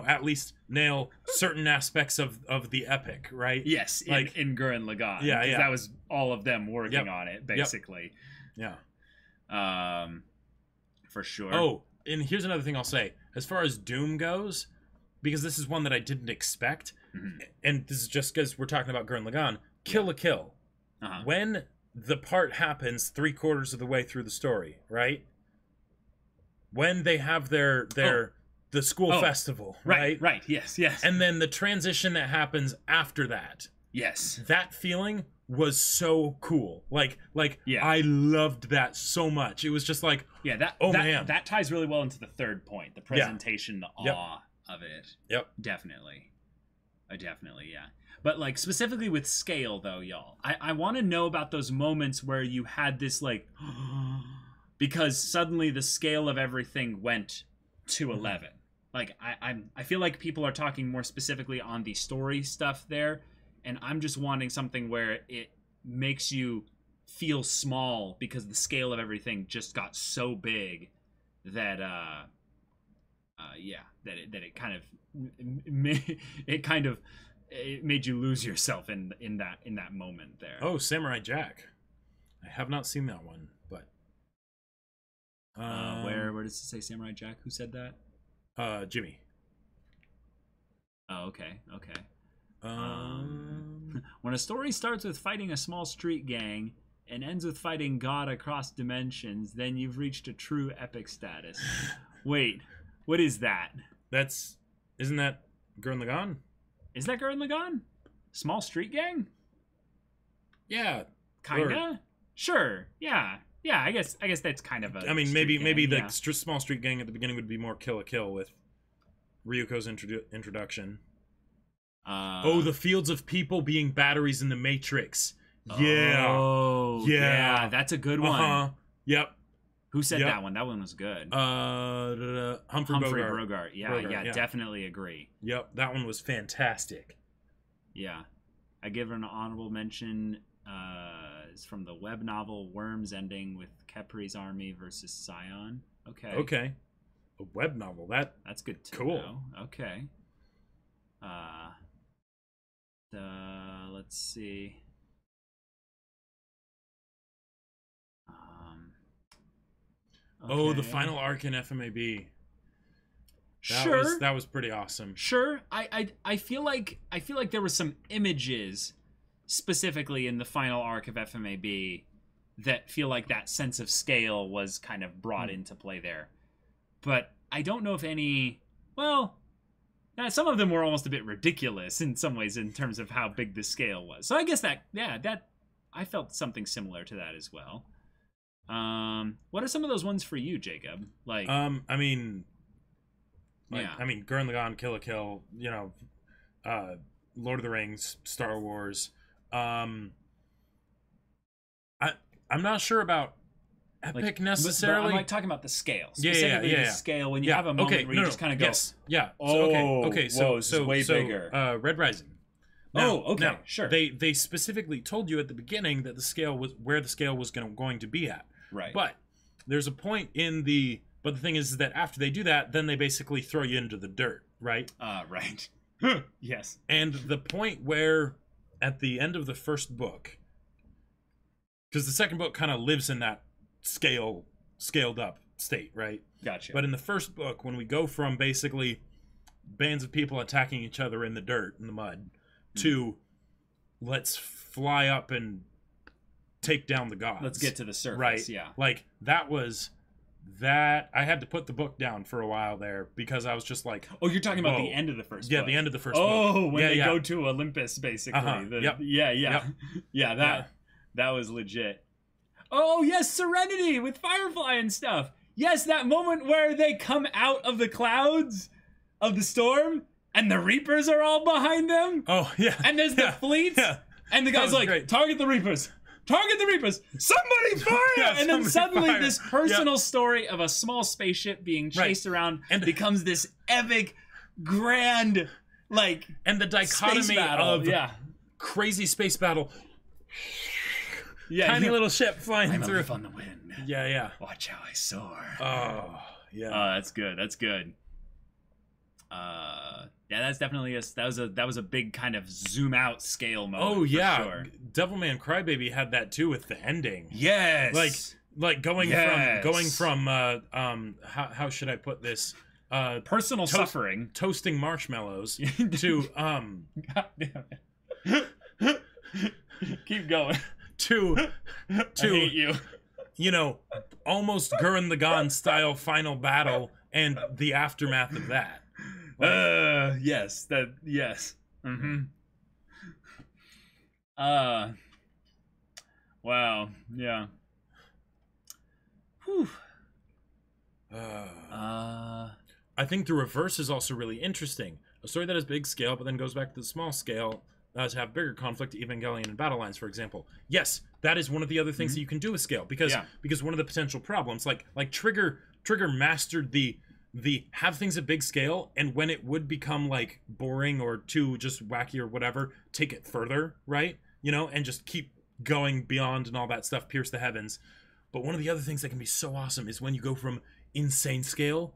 at least nail certain aspects of the epic, right? Yes, in Gurren Lagann. Yeah. That was all of them working on it, basically. Yeah. for sure. Oh, and here's another thing I'll say. As far as Doom goes, because this is one that I didn't expect, and this is just because we're talking about Gurren Lagann, Kill la Kill. When the part happens 3/4 of the way through the story, right? When they have their the school festival, right? Right, yes. And then the transition that happens after that. Yes. That feeling was so cool. Like I loved that so much. It was just like, man. That ties really well into the third point, the presentation, the awe of it. Yep. Definitely. Yeah. But like specifically with scale though, y'all, I want to know about those moments where you had this like because suddenly the scale of everything went to 11. Like I feel like people are talking more specifically on the story stuff there, and I'm just wanting something where it makes you feel small because the scale of everything just got so big that it made you lose yourself in that moment there. Oh, Samurai Jack. I have not seen that one, but where does it say Samurai Jack? Who said that? Jimmy. Oh, okay. When a story starts with fighting a small street gang and ends with fighting God across dimensions, then you've reached a true epic status. Wait, what is that? Isn't that Gurren Lagann? Is that Gurren Lagann? Small street gang? Yeah. Kinda? Sure. Yeah. Yeah, I guess that's kind of a I mean, maybe the small street gang at the beginning would be more Kill la Kill with Ryuko's introduction. The fields of people being batteries in the Matrix. Yeah. Oh, yeah. That's a good one. Yep. Who said that one? That one was good. Humphrey Bogart. Yeah, definitely agree. Yep, that one was fantastic. Yeah. I give her an honorable mention. It's from the web novel Worms, ending with Kepri's army versus Scion. Okay. A web novel. That's good too. Cool. Okay. Let's see. Okay. Oh, the final arc in FMAB. That was pretty awesome. Sure. I feel like there were some images specifically in the final arc of FMAB that feel like that sense of scale was kind of brought into play there. But I don't know if any, some of them were almost a bit ridiculous in some ways in terms of how big the scale was. So I guess that I felt something similar to that as well. What are some of those ones for you, Jacob? Like, Gurren Lagann, Kill la Kill, Lord of the Rings, Star Wars. I'm not sure about epic necessarily. But I'm talking about the scale. Specifically the scale when you have a moment where you just kind of go. Yes. Yeah. So way bigger. Red Rising. Now, sure. They specifically told you at the beginning that the scale was where the scale was going to be at. Right. But there's a point but the thing is that after they do that, then they basically throw you into the dirt, right? Right. Yes. And the point where at the end of the first book, because the second book kind of lives in that scaled up state, right? Gotcha. But in the first book, when we go from basically bands of people attacking each other in the dirt, in the mud, to let's fly up and take down the gods. Let's get to the surface, right? Yeah. Like, that was that. I had to put the book down for a while there because I was just like, oh, you're talking about the end of the first book. Yeah, the end of the first book. Oh, when they go to Olympus, basically. Yep. Yeah, that was legit. Oh, yes, Serenity with Firefly and stuff. Yes, that moment where they come out of the clouds of the storm and the Reapers are all behind them. Oh, yeah. And there's the fleets. Yeah. And the guy's like, great. Target the Reapers. Target the Reapers. Somebody fire! And then suddenly this personal story of a small spaceship being chased around and becomes this epic, grand, like, and the dichotomy of crazy space battle. Yeah, tiny little ship flying through. On the wind. Yeah. Watch how I soar. Oh, yeah. That's good. Yeah, that's definitely that was a big kind of zoom out scale moment. Oh yeah, for sure. Devilman Crybaby had that too with the ending. Yes, like like going from how should I put this, personal suffering, toasting marshmallows to God damn it. Keep going. to I hate you. You know, almost Gurren Lagann style final battle and the aftermath of that. Yes. Mm-hmm. Wow. Yeah. Whew. I think the reverse is also really interesting. A story that has big scale, but then goes back to the small scale to have bigger conflict, Evangelion and Battle Lines, for example. Yes, that is one of the other things that you can do with scale, because one of the potential problems, like Trigger mastered the have things at big scale, and when it would become like boring or too just wacky or whatever, take it further, right? You know, and just keep going beyond and all that stuff, pierce the heavens. But one of the other things that can be so awesome is when you go from insane scale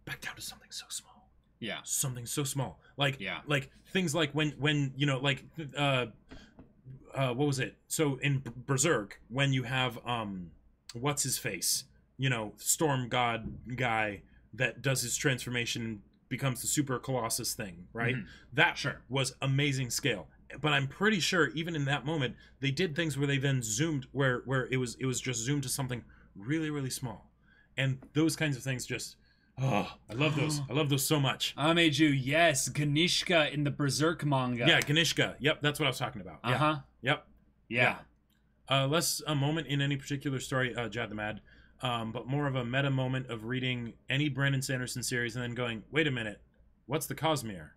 back down to something so small. Yeah. Something so small. Like things like when you know, like what was it? So in Berserk, when you have what's his face? You know, Storm God guy that does his transformation and becomes the super Colossus thing, right? That was amazing scale. But I'm pretty sure even in that moment they did things where they then zoomed where it was just zoomed to something really, really small. And those kinds of things just I love those. I love those so much. Ameju, yes, Ganishka in the Berserk manga. Yeah, Ganishka. Yep, that's what I was talking about. Yeah. Yep. Yeah. Less a moment in any particular story, Jad the Mad, but more of a meta moment of reading any Brandon Sanderson series and then going, wait a minute, what's the Cosmere?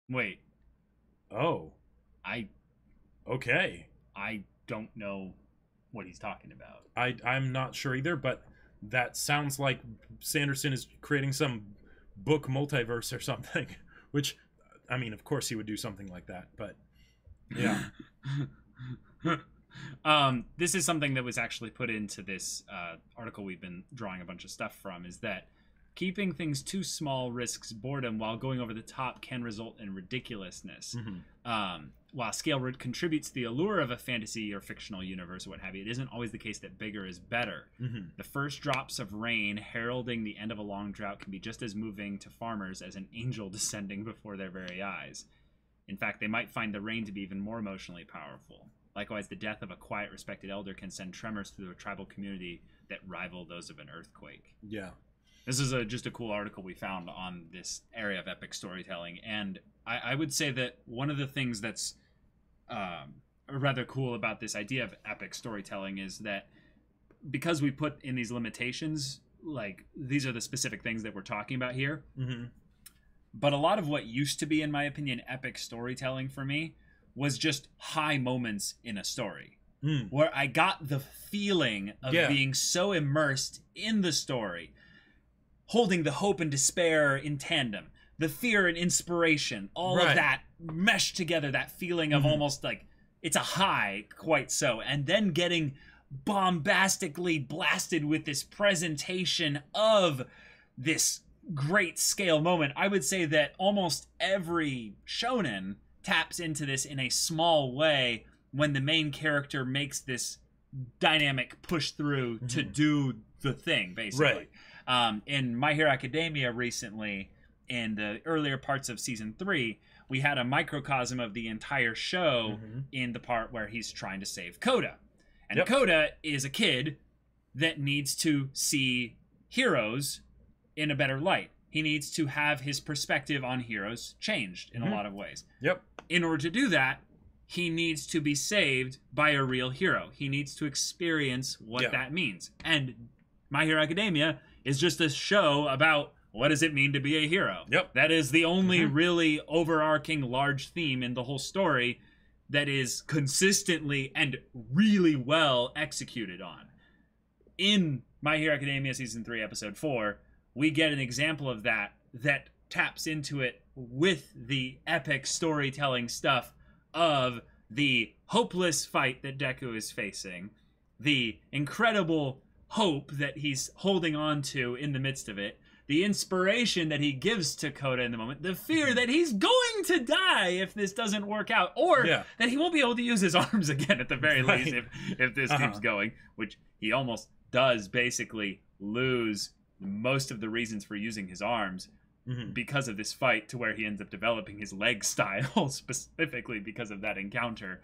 Wait. Oh. Okay. I don't know what he's talking about. I'm not sure either, but that sounds like Sanderson is creating some book multiverse or something, which, I mean, of course he would do something like that, but yeah. This is something that was actually put into this article we've been drawing a bunch of stuff from, is that keeping things too small risks boredom, while going over the top can result in ridiculousness. While scale contributes to the allure of a fantasy or fictional universe or what have you, it isn't always the case that bigger is better. The first drops of rain heralding the end of a long drought can be just as moving to farmers as an angel descending before their very eyes. In fact, they might find the rain to be even more emotionally powerful. Likewise, the death of a quiet, respected elder can send tremors through a tribal community that rival those of an earthquake. Yeah. This is just a cool article we found on this area of epic storytelling, and I would say that one of the things that's rather cool about this idea of epic storytelling is that because we put in these limitations, like these are the specific things that we're talking about here, but a lot of what used to be, in my opinion, epic storytelling for me was just high moments in a story. Where I got the feeling of being so immersed in the story, holding the hope and despair in tandem, the fear and inspiration, all of that meshed together, that feeling of almost like it's a high, quite so, and then getting bombastically blasted with this presentation of this great scale moment. I would say that almost every shonen taps into this in a small way when the main character makes this dynamic push through to do the thing, basically. In My Hero Academia recently, in the earlier parts of season 3, we had a microcosm of the entire show in the part where he's trying to save Koda. And Koda is a kid that needs to see heroes in a better light. He needs to have his perspective on heroes changed in a lot of ways. In order to do that, he needs to be saved by a real hero. He needs to experience what that means. And My Hero Academia is just a show about what does it mean to be a hero. That is the only really overarching large theme in the whole story that is consistently and really well executed on. In My Hero Academia Season 3, Episode 4, we get an example of that taps into it with the epic storytelling stuff of the hopeless fight that Deku is facing, the incredible hope that he's holding on to in the midst of it, the inspiration that he gives to Kota in the moment, the fear that he's going to die if this doesn't work out, or that he won't be able to use his arms again at the very least if this keeps going, which he almost does basically lose most of the reasons for using his arms because of this fight, to where he ends up developing his leg style specifically because of that encounter.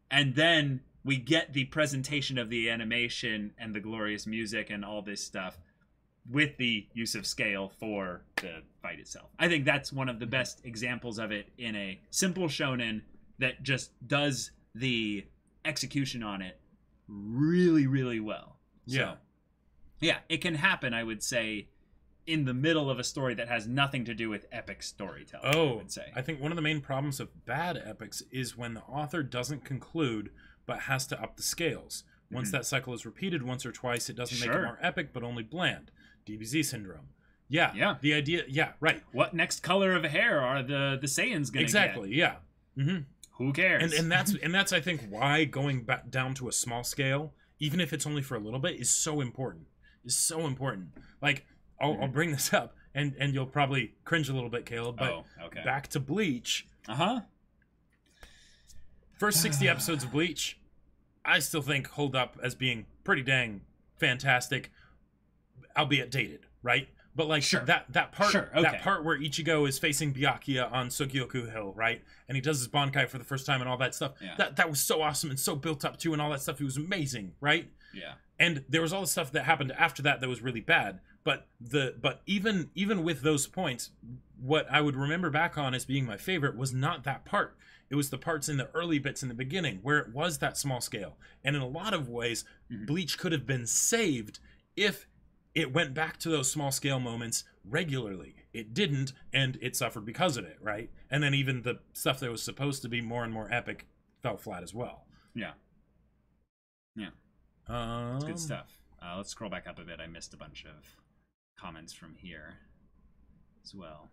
And then we get the presentation of the animation and the glorious music and all this stuff with the use of scale for the fight itself. I think that's one of the best examples of it in a simple shonen that just does the execution on it really, really well. So, yeah, it can happen, I would say, in the middle of a story that has nothing to do with epic storytelling. I would say. I think one of the main problems of bad epics is when the author doesn't conclude but has to up the scales. Once that cycle is repeated once or twice, it doesn't make it more epic, but only bland. DBZ syndrome. Yeah. The idea. Yeah. Right. What next color of hair are the Saiyans gonna get? Yeah. Who cares? And that's I think why going back down to a small scale, even if it's only for a little bit, is so important. Like I'll bring this up, and you'll probably cringe a little bit, Caleb. But back to Bleach. First 60 episodes of Bleach, I still think hold up as being pretty dang fantastic, albeit dated, right? But like that part that part where Ichigo is facing Byakuya on Sugyoku Hill, right? And he does his Bankai for the first time and all that stuff. That was so awesome and so built up to, and all that stuff. It was amazing, right? Yeah. And there was all the stuff that happened after that was really bad. But even with those points, what I would remember back on as being my favorite was not that part. It was the parts in the early bits in the beginning where it was that small scale. And in a lot of ways, Bleach could have been saved if it went back to those small scale moments regularly. It didn't, and it suffered because of it, right? And then even the stuff that was supposed to be more and more epic fell flat as well. Yeah. It's good stuff. Let's scroll back up a bit. I missed a bunch of comments from here as well.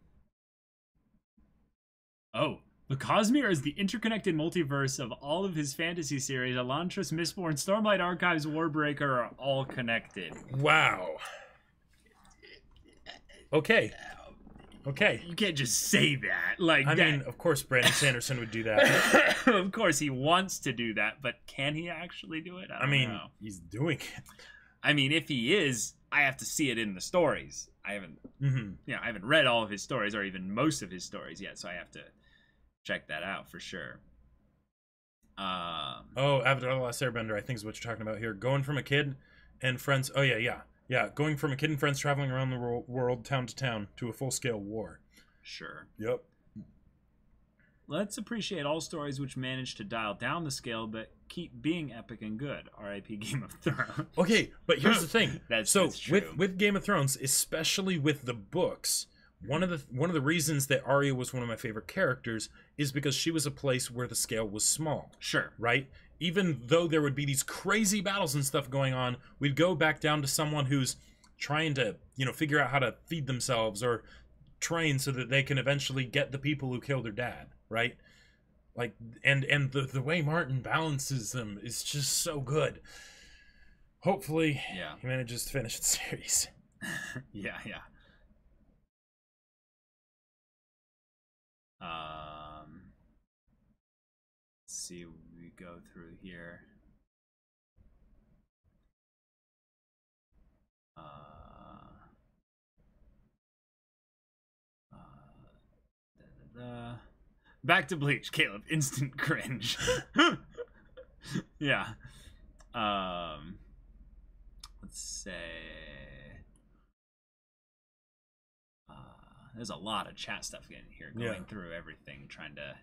The Cosmere is the interconnected multiverse of all of his fantasy series. Elantris, Mistborn, Stormlight Archives, Warbreaker are all connected. Wow. Okay. You can't just say that. I mean, of course Brandon Sanderson would do that. Of course he wants to do that, but can he actually do it? I don't know. He's doing it. I mean, if he is, I have to see it in the stories. I haven't I haven't read all of his stories or even most of his stories yet, so I have to check that out for sure. Avatar: The Last Airbender, I think is what you're talking about here. Going from a kid and friends. Oh yeah. Going from a kid and friends traveling around the world, town to town, to a full-scale war. Sure. Yep. Let's appreciate all stories which manage to dial down the scale but keep being epic and good. R.I.P. Game of Thrones. Okay, but here's the thing. That's true. with Game of Thrones, especially with the books, one of the reasons that Arya was one of my favorite characters is because she was a place where the scale was small. Sure. Right? Even though there would be these crazy battles and stuff going on, we'd go back down to someone who's trying to, figure out how to feed themselves or train so that they can eventually get the people who killed their dad, right? Like, and the way Martin balances them is just so good. Hopefully, he manages to finish the series. Yeah. Let's see what we go through here. Back to Bleach, Caleb. Instant cringe. Yeah. Let's say. There's a lot of chat stuff in here, going through everything, trying to.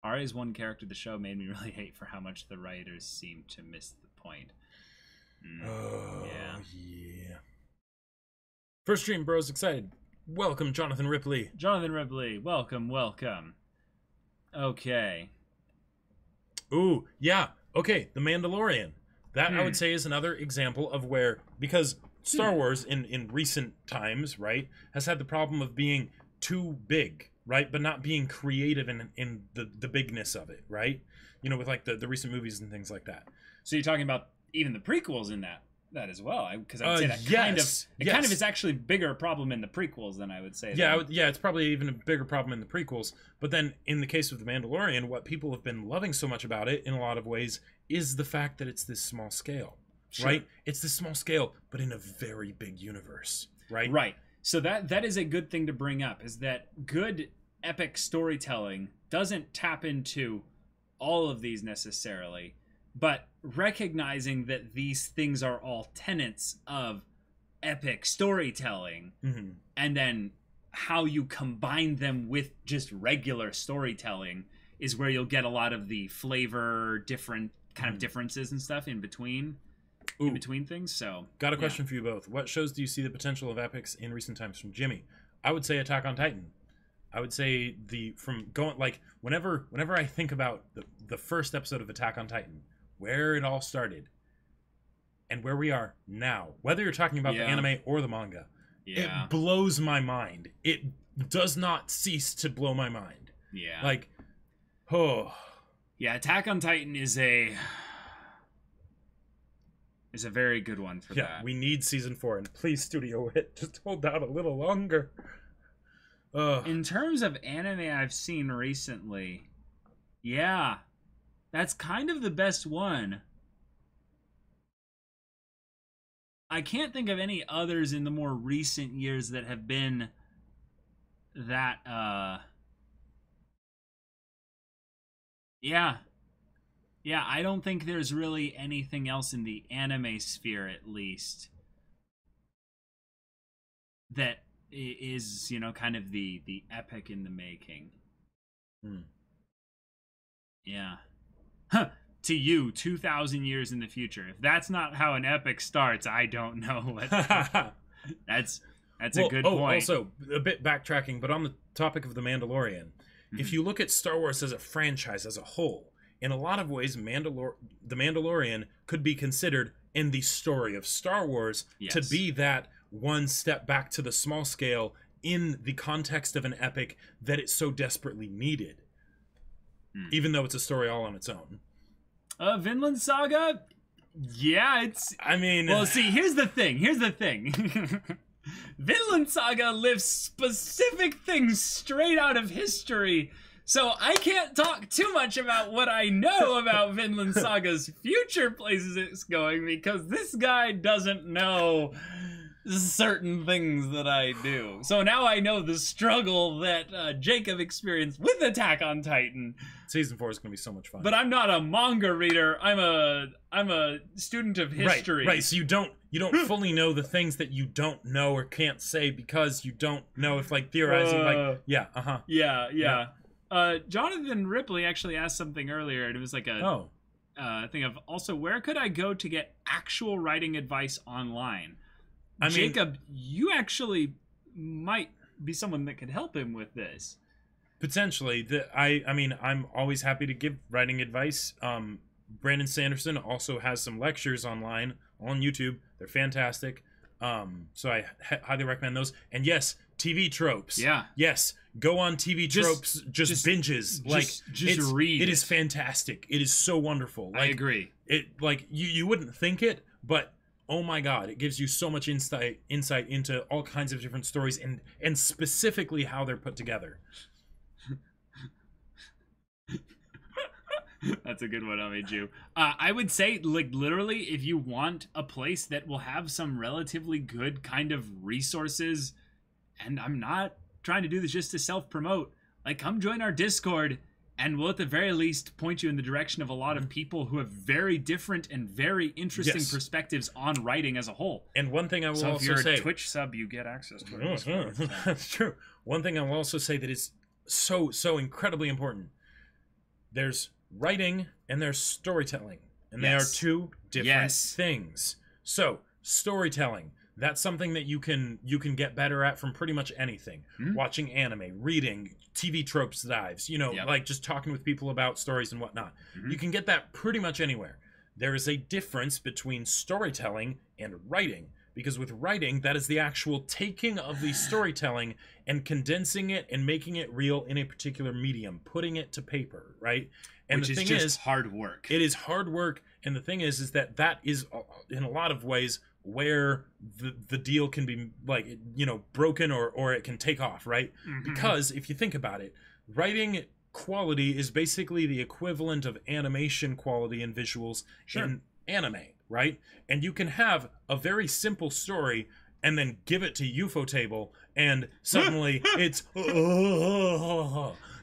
Arya's one character of the show made me really hate for how much the writers seem to miss the point. Yeah. First stream, bros, excited. Welcome, Jonathan Ripley. Welcome. Okay. Ooh, yeah. Okay, The Mandalorian. That, I would say, is another example of where, because Star Wars in recent times, right, has had the problem of being too big, right? But not being creative in the bigness of it, right? You know, with like the recent movies and things like that. So you're talking about even the prequels in that as well, because I would say that kind of is actually a bigger problem in the prequels than I would say. Yeah, it's probably even a bigger problem in the prequels. But then in the case of The Mandalorian, what people have been loving so much about it in a lot of ways is the fact that it's this small scale, right? It's this small scale, but in a very big universe, right? Right. So that is a good thing to bring up, is that good epic storytelling doesn't tap into all of these necessarily, but recognizing that these things are all tenets of epic storytelling, and then how you combine them with just regular storytelling is where you'll get a lot of the flavor, different kind of differences and stuff in between things. So got a question for you both. What shows do you see the potential of epics in recent times? From Jimmy, I would say Attack on Titan. I would say whenever I think about the first episode of Attack on Titan, where it all started and where we are now, whether you're talking about the anime or the manga, it blows my mind. It does not cease to blow my mind. Yeah. Like, oh. Yeah, Attack on Titan is a very good one for that. Yeah, we need season 4, and please, Studio It, just hold out a little longer. In terms of anime I've seen recently, yeah, that's kind of the best one. I can't think of any others in the more recent years that have been that, yeah, I don't think there's really anything else in the anime sphere, at least, that is, you know, kind of the epic in the making. Yeah. Huh. To you, 2,000 years in the future. If that's not how an epic starts, I don't know what. That's a good point. Also, a bit backtracking, but on the topic of The Mandalorian, if you look at Star Wars as a franchise as a whole, in a lot of ways, The Mandalorian could be considered, in the story of Star Wars, to be that one step back to the small scale in the context of an epic that it so desperately needed, even though it's a story all on its own. Vinland Saga, well, see, here's the thing. Vinland Saga lifts specific things straight out of history, so I can't talk too much about what I know about Vinland Saga's future places it's going, because this guy doesn't know certain things that I do. So now I know the struggle that Jacob experienced with Attack on Titan. Season 4 is going to be so much fun. But I'm not a manga reader. I'm a student of history. Right. So you don't fully know the things that you don't know or can't say because you don't know if, like, theorizing, Yeah. Jonathan Ripley actually asked something earlier, and it was like a thing of, also, where could I go to get actual writing advice online? Jacob, you actually might be someone that could help him with this. Potentially. I'm always happy to give writing advice. Brandon Sanderson also has some lectures online on YouTube. They're fantastic. So I highly recommend those. And yes, TV tropes. Yeah. Yes, go on TV tropes, just binges. Just read. It is fantastic. It is so wonderful. I agree. It, like, you wouldn't think it, but oh my god, it gives you so much insight into all kinds of different stories and specifically how they're put together. That's a good one, Amiju. I would say, like, literally, if you want a place that will have some relatively good kind of resources, and I'm not trying to do this just to self-promote, like, come join our Discord, and we'll at the very least point you in the direction of a lot of people who have very different and very interesting perspectives on writing as a whole. And one thing I will also say... if you're a Twitch sub, you get access to it. So. That's true. One thing I will also say that is so incredibly important. There's writing and there's storytelling. And they are two different things. So, storytelling. That's something that you can get better at from pretty much anything. Watching anime, reading, TV tropes dives, like just talking with people about stories and whatnot. You can get that pretty much anywhere. There is a difference between storytelling and writing, Because with writing, that is the actual taking of the storytelling and condensing it and making it real in a particular medium, putting it to paper, right? And Which the thing is hard work. It is hard work, and the thing is that is in a lot of ways where the deal can be, like, you know, broken or it can take off, right? Because if you think about it, writing quality is basically the equivalent of animation quality and visuals in anime, right? And you can have a very simple story and then give it to Ufotable and suddenly it's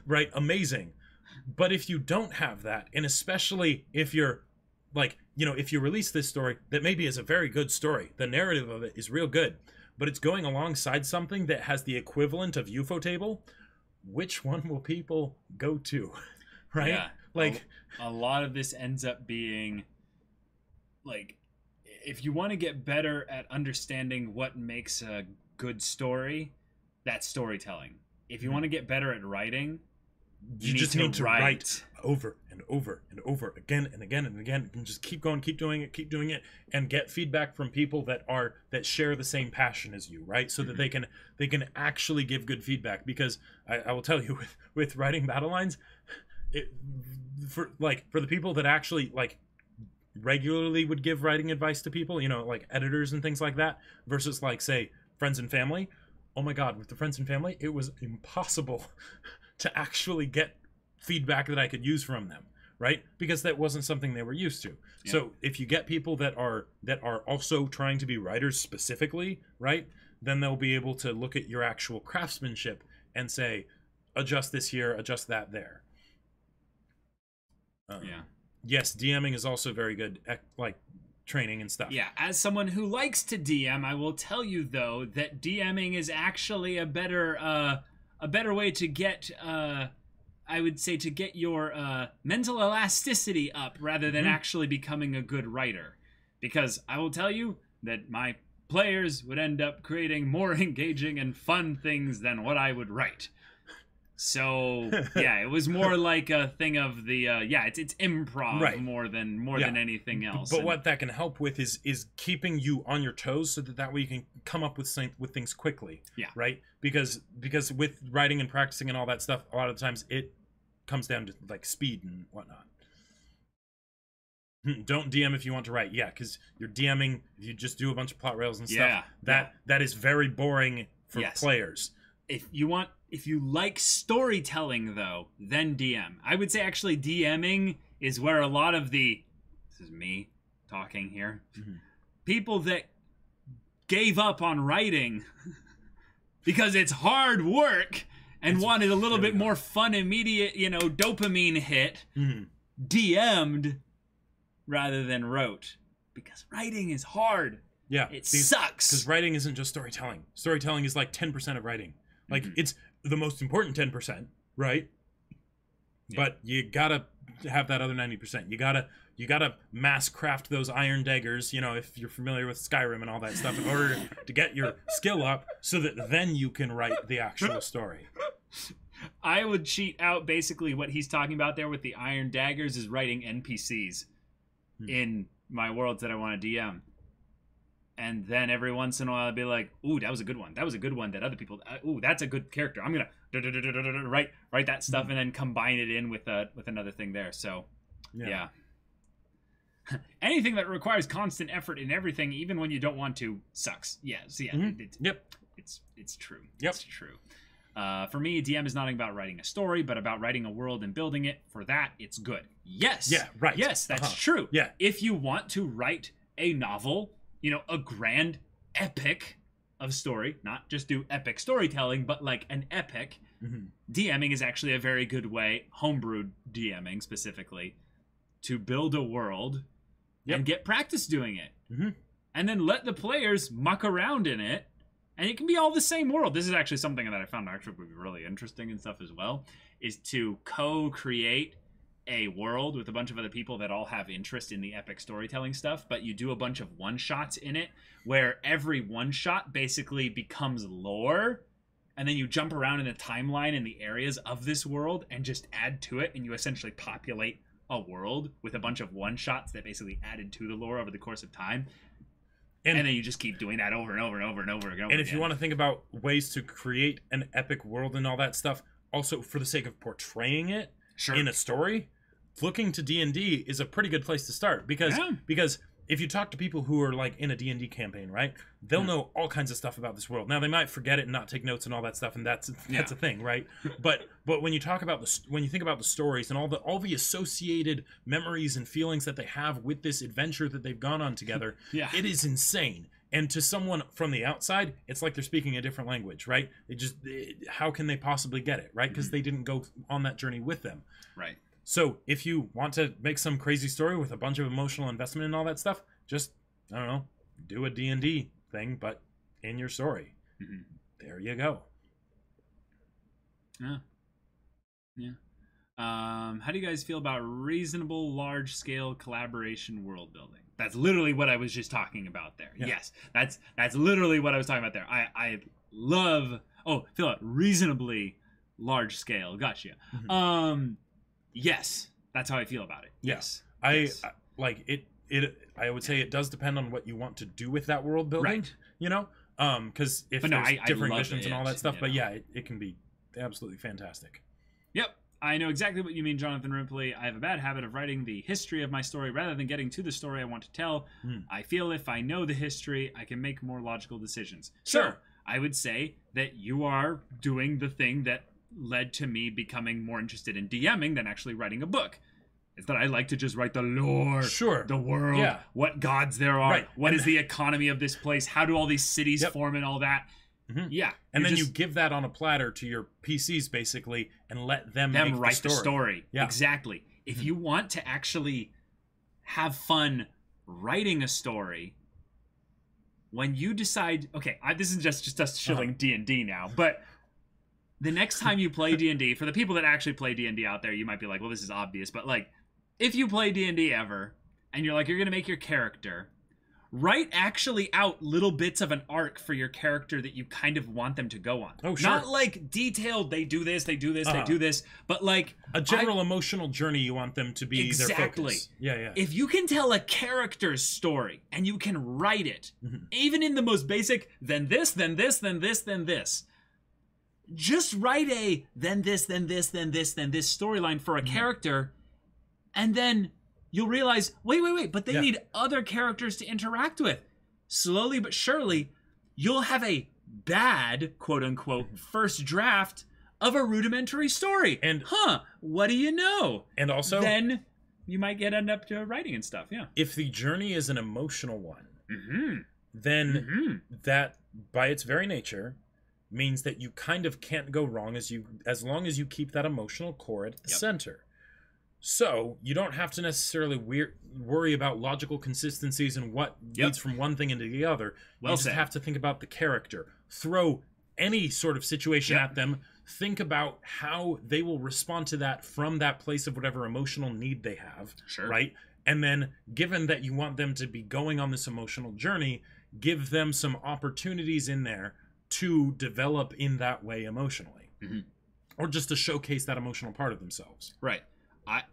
right, amazing. But if you don't have that, and especially if you're like, you know, if you release this story that maybe is a very good story, the narrative of it is real good, but it's going alongside something that has the equivalent of Ufotable, which one will people go to? Right? Yeah. Like a lot of this ends up being like, if you want to get better at understanding what makes a good story, that's storytelling. If you want to get better at writing, you just need to write over and over and over again and again and again, and just keep going, keep doing it, and get feedback from people that share the same passion as you, right? So that they can actually give good feedback. Because I will tell you, with writing battle lines, for the people that actually like regularly would give writing advice to people, you know, like editors and things like that, versus like, say, friends and family. Oh my God, with the friends and family, it was impossible to actually get feedback that I could use from them, right? Because that wasn't something they were used to. Yeah. So if you get people that are also trying to be writers specifically, right, then they'll be able to look at your actual craftsmanship and say, adjust this here, adjust that there. Yes, DMing is also very good at, like, training and stuff. Yeah, as someone who likes to DM, I will tell you though that DMing is actually a better way to get I would say to get your mental elasticity up rather than actually becoming a good writer. Because I will tell you that my players would end up creating more engaging and fun things than what I would write. So yeah, it was more like a thing of the it's improv, right, more than anything else. But what that can help with is keeping you on your toes, so that way you can come up with things quickly. Yeah. Right? Because with writing and practicing and all that stuff, a lot of the times it comes down to like speed and whatnot. Don't DM if you want to write. Yeah, because you're DMing, if you just do a bunch of plot rails and stuff, that is very boring for players. If you like storytelling, though, then DM. I would say actually DMing is where a lot of this is me talking here, people that gave up on writing because it's hard work and wanted a little bit more fun, immediate, you know, dopamine hit, DM'd rather than wrote. Because writing is hard. Yeah. It sucks. Because writing isn't just storytelling. Storytelling is like 10% of writing. Like, it's the most important 10%, right? Yeah. But you gotta have that other 90%. You gotta mass craft those iron daggers, you know, if you're familiar with Skyrim and all that stuff, in order to get your skill up, so that then you can write the actual story. I would cheat out basically what he's talking about there with the iron daggers is writing NPCs in my worlds that I want to DM. And then every once in a while I'd be like, ooh, that was a good one. That was a good one that other people, ooh, that's a good character. I'm going to write that stuff and then combine it in with another thing there. So, yeah. Anything that requires constant effort in everything, even when you don't want to, sucks. Yeah. So, yeah. It's true. Yep. It's true. For me, DM is not about writing a story, but about writing a world and building it. For that, it's good. Yes. Yeah, right. Yes, that's true. Yeah. If you want to write a novel, you know, a grand epic of story, not just do epic storytelling, but like an epic, DMing is actually a very good way, homebrewed DMing specifically, to build a world and get practice doing it. And then let the players muck around in it, and it can be all the same world. This is actually something that I found actually would be really interesting and stuff as well, is to co-create a world with a bunch of other people that all have interest in the epic storytelling stuff, but you do a bunch of one-shots in it, where every one-shot basically becomes lore, and then you jump around in the timeline and the areas of this world and just add to it, and you essentially populate a world with a bunch of one-shots that basically added to the lore over the course of time. and then you just keep doing that over and over and over and over and over and if again. you want to think about ways to create an epic world and all that stuff, also for the sake of portraying it in a story, looking to D&D is a pretty good place to start, because if you talk to people who are like in a D&D campaign, right, they'll know all kinds of stuff about this world. Now they might forget it and not take notes and all that stuff, and that's a thing, right? But when you talk about when you think about the stories and all the associated memories and feelings that they have with this adventure that they've gone on together, it is insane. And to someone from the outside, it's like they're speaking a different language, right? How can they possibly get it, right? Because they didn't go on that journey with them, right? So if you want to make some crazy story with a bunch of emotional investment and all that stuff, just, I don't know, do a D&D thing, but in your story. There you go. Yeah. How do you guys feel about reasonable large-scale collaboration world building? That's literally what I was just talking about there. Yeah. Yes, that's literally what I was talking about there. I love fill out reasonably large scale. Gotcha. Yes, that's how I feel about it. Yes, I like it. I would say it does depend on what you want to do with that world building. Right. You know, because if there's different missions and all that stuff, but yeah, it can be absolutely fantastic. Yep. I know exactly what you mean, Jonathan Ripley. I have a bad habit of writing the history of my story rather than getting to the story I want to tell. I feel if I know the history, I can make more logical decisions. Sure. So, I would say that you are doing the thing that led to me becoming more interested in DMing than actually writing a book. Is that I like to just write the lore, the world, what gods there are, what is the economy of this place, how do all these cities form and all that. Yeah. And then you give that on a platter to your PCs, basically, and let them write the story. Yeah. Exactly. If you want to actually have fun writing a story, when you decide, okay, this is just us shilling D&D now, but the next time you play D&D, for the people that actually play D&D out there, you might be like, well, this is obvious, but like, if you play D&D ever, and you're like, you're going to make your character, write actually out little bits of an arc for your character that you kind of want them to go on. Oh, sure. Not like detailed, they do this, they do this, they do this, but like a general emotional journey you want them to be their focus. Yeah. If you can tell a character's story and you can write it, even in the most basic, then this, then this, then this, then this. Just write a then this, then this, then this, then this storyline for a character, and then you'll realize, wait, but they need other characters to interact with. Slowly but surely, you'll have a bad, quote-unquote, first draft of a rudimentary story. And what do you know? And also, then you might end up to writing and stuff, If the journey is an emotional one, then that, by its very nature, means that you kind of can't go wrong as long as you keep that emotional core at the center. So you don't have to necessarily worry about logical consistencies and what leads from one thing into the other. You just have to think about the character. Throw any sort of situation at them. Think about how they will respond to that from that place of whatever emotional need they have. Sure. Right? And then, given that you want them to be going on this emotional journey, give them some opportunities in there to develop in that way emotionally. Or just to showcase that emotional part of themselves. Right.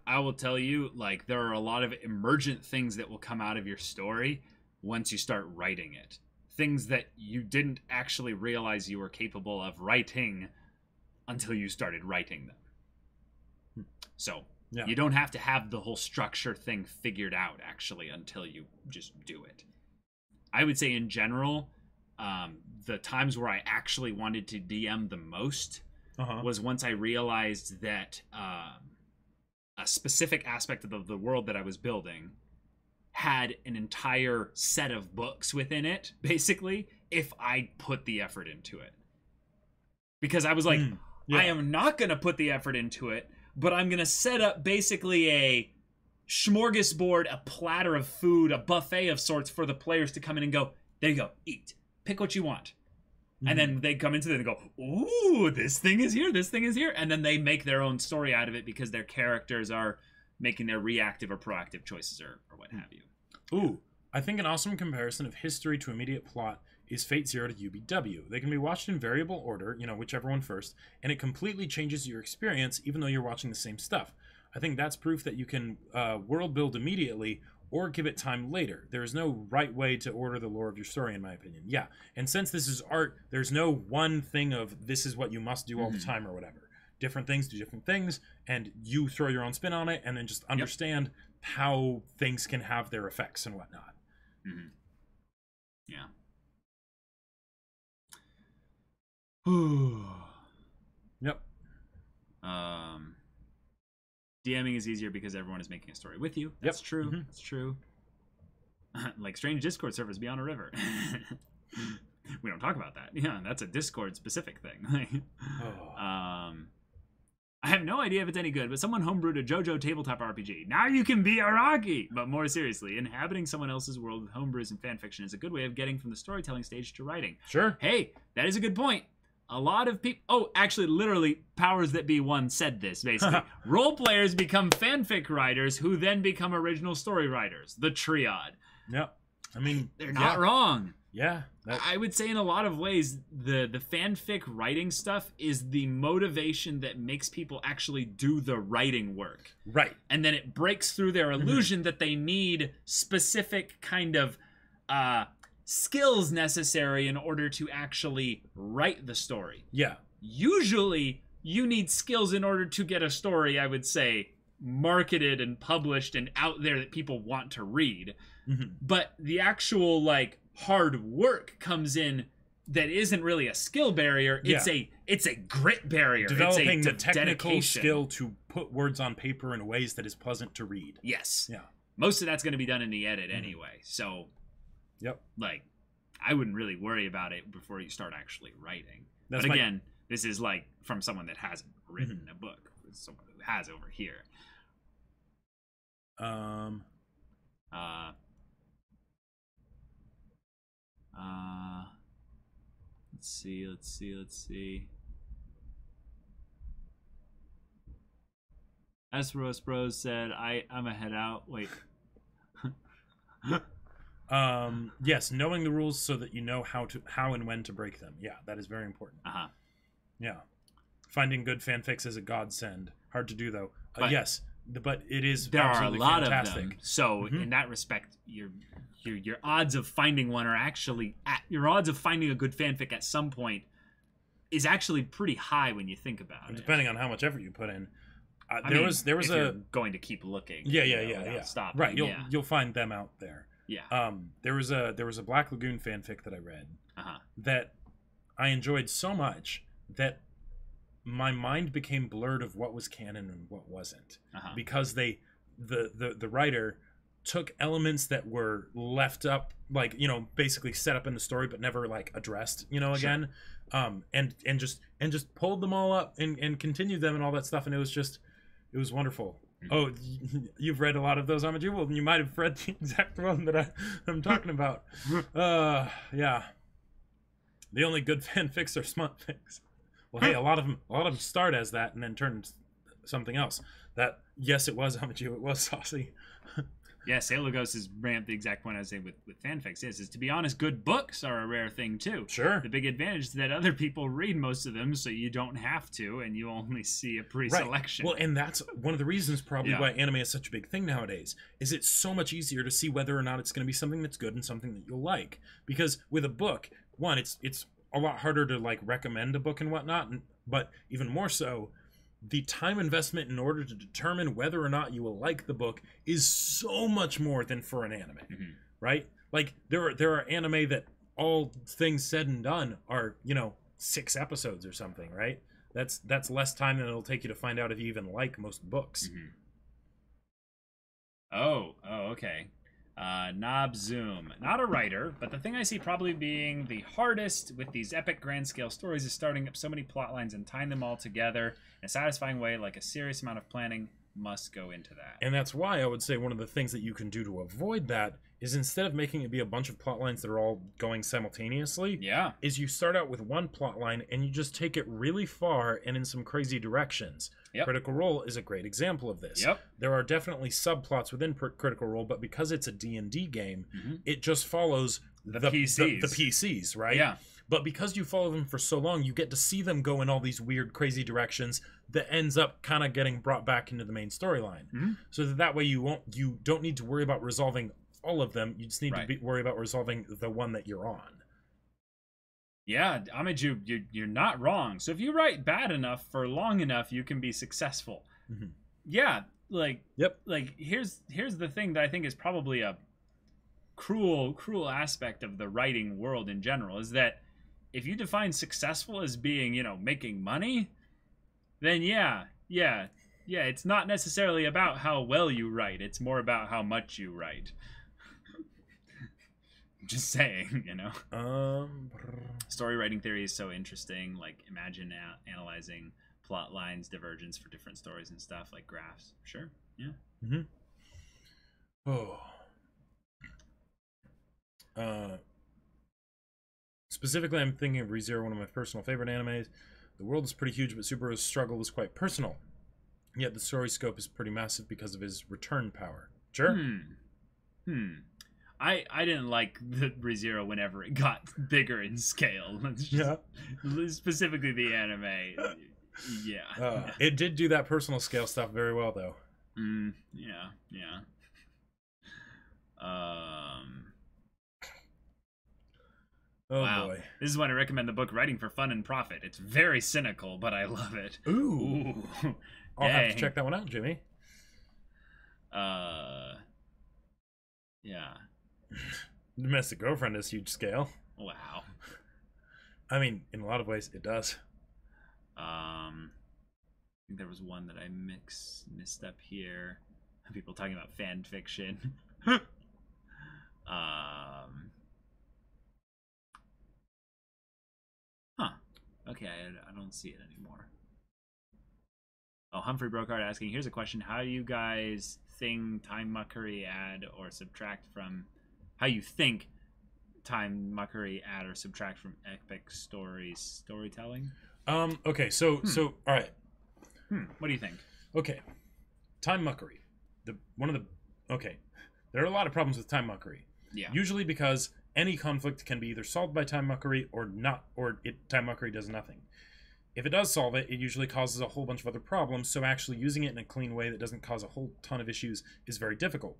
I will tell you, like, there are a lot of emergent things that will come out of your story once you start writing it. Things that you didn't actually realize you were capable of writing until you started writing them. So, you don't have to have the whole structure thing figured out, actually, until you just do it. I would say, in general, the times where I actually wanted to DM the most was once I realized that a specific aspect of the world that I was building had an entire set of books within it, basically, if I put the effort into it. Because I was like, I am not going to put the effort into it, but I'm going to set up basically a smorgasbord, a platter of food, a buffet of sorts for the players to come in and go, there you go, eat. Pick what you want. And then they come into it and go, ooh, this thing is here, this thing is here. And then they make their own story out of it because their characters are making their reactive or proactive choices or what have you. Ooh, I think an awesome comparison of history to immediate plot is Fate Zero to UBW. They can be watched in variable order, whichever one first, and it completely changes your experience even though you're watching the same stuff. I think that's proof that you can world build immediately or give it time later. There is no right way to order the lore of your story, in my opinion. Yeah, and since this is art, there's no one thing of this is what you must do all the time or whatever. Different things do different things, and you throw your own spin on it, and then just understand how things can have their effects and whatnot. Yeah. Yep. DMing is easier because everyone is making a story with you. That's true. That's true. Like strange Discord servers beyond a river. We don't talk about that. Yeah, that's a Discord specific thing. I have no idea if it's any good, but someone homebrewed a JoJo tabletop RPG. Now you can be Araki! But more seriously, inhabiting someone else's world with homebrews and fanfiction is a good way of getting from the storytelling stage to writing. Sure. Hey, that is a good point. A lot of people... Oh, actually, literally, Powers That Be One said this, basically. Role players become fanfic writers who then become original story writers. The triad. Yep. I mean... They're not wrong. Yeah. I would say in a lot of ways, the fanfic writing stuff is the motivation that makes people actually do the writing work. Right. And then it breaks through their illusion that they need specific kind of skills necessary in order to actually write the story. Yeah. Usually, you need skills in order to get a story, I would say, marketed and published and out there that people want to read. But the actual, like, hard work comes in that isn't really a skill barrier. It's a grit barrier. Developing it's a the technical dedication. skill to put words on paper in ways that is pleasant to read. Yes. Yeah. Most of that's going to be done in the edit anyway. So, like, I wouldn't really worry about it before you start actually writing. But again, this is like from someone that hasn't written a book. It's someone who has over here. Let's see. Esperos Bros said, I'm a head out. Wait. Yes, knowing the rules so that you know how and when to break them. Yeah, that is very important. Yeah. Finding good fanfics is a godsend. Hard to do though. Yes, but it is there absolutely are a lot fantastic. of them. So in that respect, your odds of finding one are actually your odds of finding a good fanfic at some point is actually pretty high when you think about it. Depending on how much effort you put in. There was you're going to keep looking. Yeah. Stop. Right, you'll find them out there. Yeah. There was a Black Lagoon fanfic that I read that I enjoyed so much that my mind became blurred of what was canon and what wasn't, because the writer took elements that were left up, like, basically set up in the story but never like addressed, again, and just pulled them all up and continued them and all that stuff, and it was wonderful. Oh, you've read a lot of those, Amaju? Well, you might have read the exact one that I'm talking about. Yeah. The only good fanfics are smut fics. Well, hey, a lot of them start as that and then turn into something else. That, yes, it was Amaju. It was saucy. Yeah, Sailor Ghost is bringing up the exact point I was saying with fanfics is to be honest, good books are a rare thing too. Sure. The big advantage is that other people read most of them, so you don't have to, and you only see a pre-selection. Well, and that's one of the reasons probably why anime is such a big thing nowadays, is it's so much easier to see whether or not it's going to be something that's good and something that you'll like. Because with a book, one, it's a lot harder to like recommend a book and whatnot, but even more so, the time investment in order to determine whether or not you will like the book is so much more than for an anime, right? Like there are anime that all things said and done are 6 episodes or something, right? That's less time than it'll take you to find out if you even like most books. Oh, okay. Knob Zoom. Not a writer, but the thing I see probably being the hardest with these epic grand scale stories is starting up so many plot lines and tying them all together in a satisfying way. Like a serious amount of planning must go into that. And that's why I would say one of the things that you can do to avoid that is, instead of making it be a bunch of plot lines that are all going simultaneously, is you start out with one plot line and you just take it really far and in some crazy directions. Critical Role is a great example of this. There are definitely subplots within Critical Role, but because it's a D&D game, it just follows the PCs, right? But because you follow them for so long, you get to see them go in all these weird, crazy directions that ends up kind of getting brought back into the main storyline. So that way you don't need to worry about resolving all of them. You just need to worry about resolving the one that you're on. Yeah, Ahmed, you're not wrong. So if you write bad enough for long enough, you can be successful. Yeah, like here's the thing that I think is probably a cruel aspect of the writing world in general, is that if you define successful as being, making money, then yeah, it's not necessarily about how well you write. It's more about how much you write. Just saying, Story writing theory is so interesting. Like, imagine analyzing plot lines, divergence for different stories and stuff, like graphs. Sure, yeah. Specifically, I'm thinking of ReZero, one of my personal favorite animes. The world is pretty huge, but Subaru's struggle is quite personal. Yet the story scope is pretty massive because of his return power. Sure. I didn't like the ReZero whenever it got bigger in scale. Specifically the anime. Yeah. It did do that personal scale stuff very well, though. Yeah. Wow. Boy. This is when I recommend the book Writing for Fun and Profit. It's very cynical, but I love it. Ooh. I'll have to check that one out, Jimmy. Yeah. Domestic Girlfriend is huge scale. Wow. I mean, in a lot of ways, it does. I think there was one that I missed up here. People talking about fan fiction. Okay, I don't see it anymore. Oh, Humphrey Brocard asking, here's a question. How do you guys think time muckery add or subtract from... How you think time muckery add or subtract from epic storytelling? Okay, so all right. What do you think? Okay. Time muckery. Okay. There are a lot of problems with time muckery. Yeah. Usually because any conflict can be either solved by time muckery or not, or time muckery does nothing. If it does solve it, it usually causes a whole bunch of other problems, so actually using it in a clean way that doesn't cause a whole ton of issues is very difficult.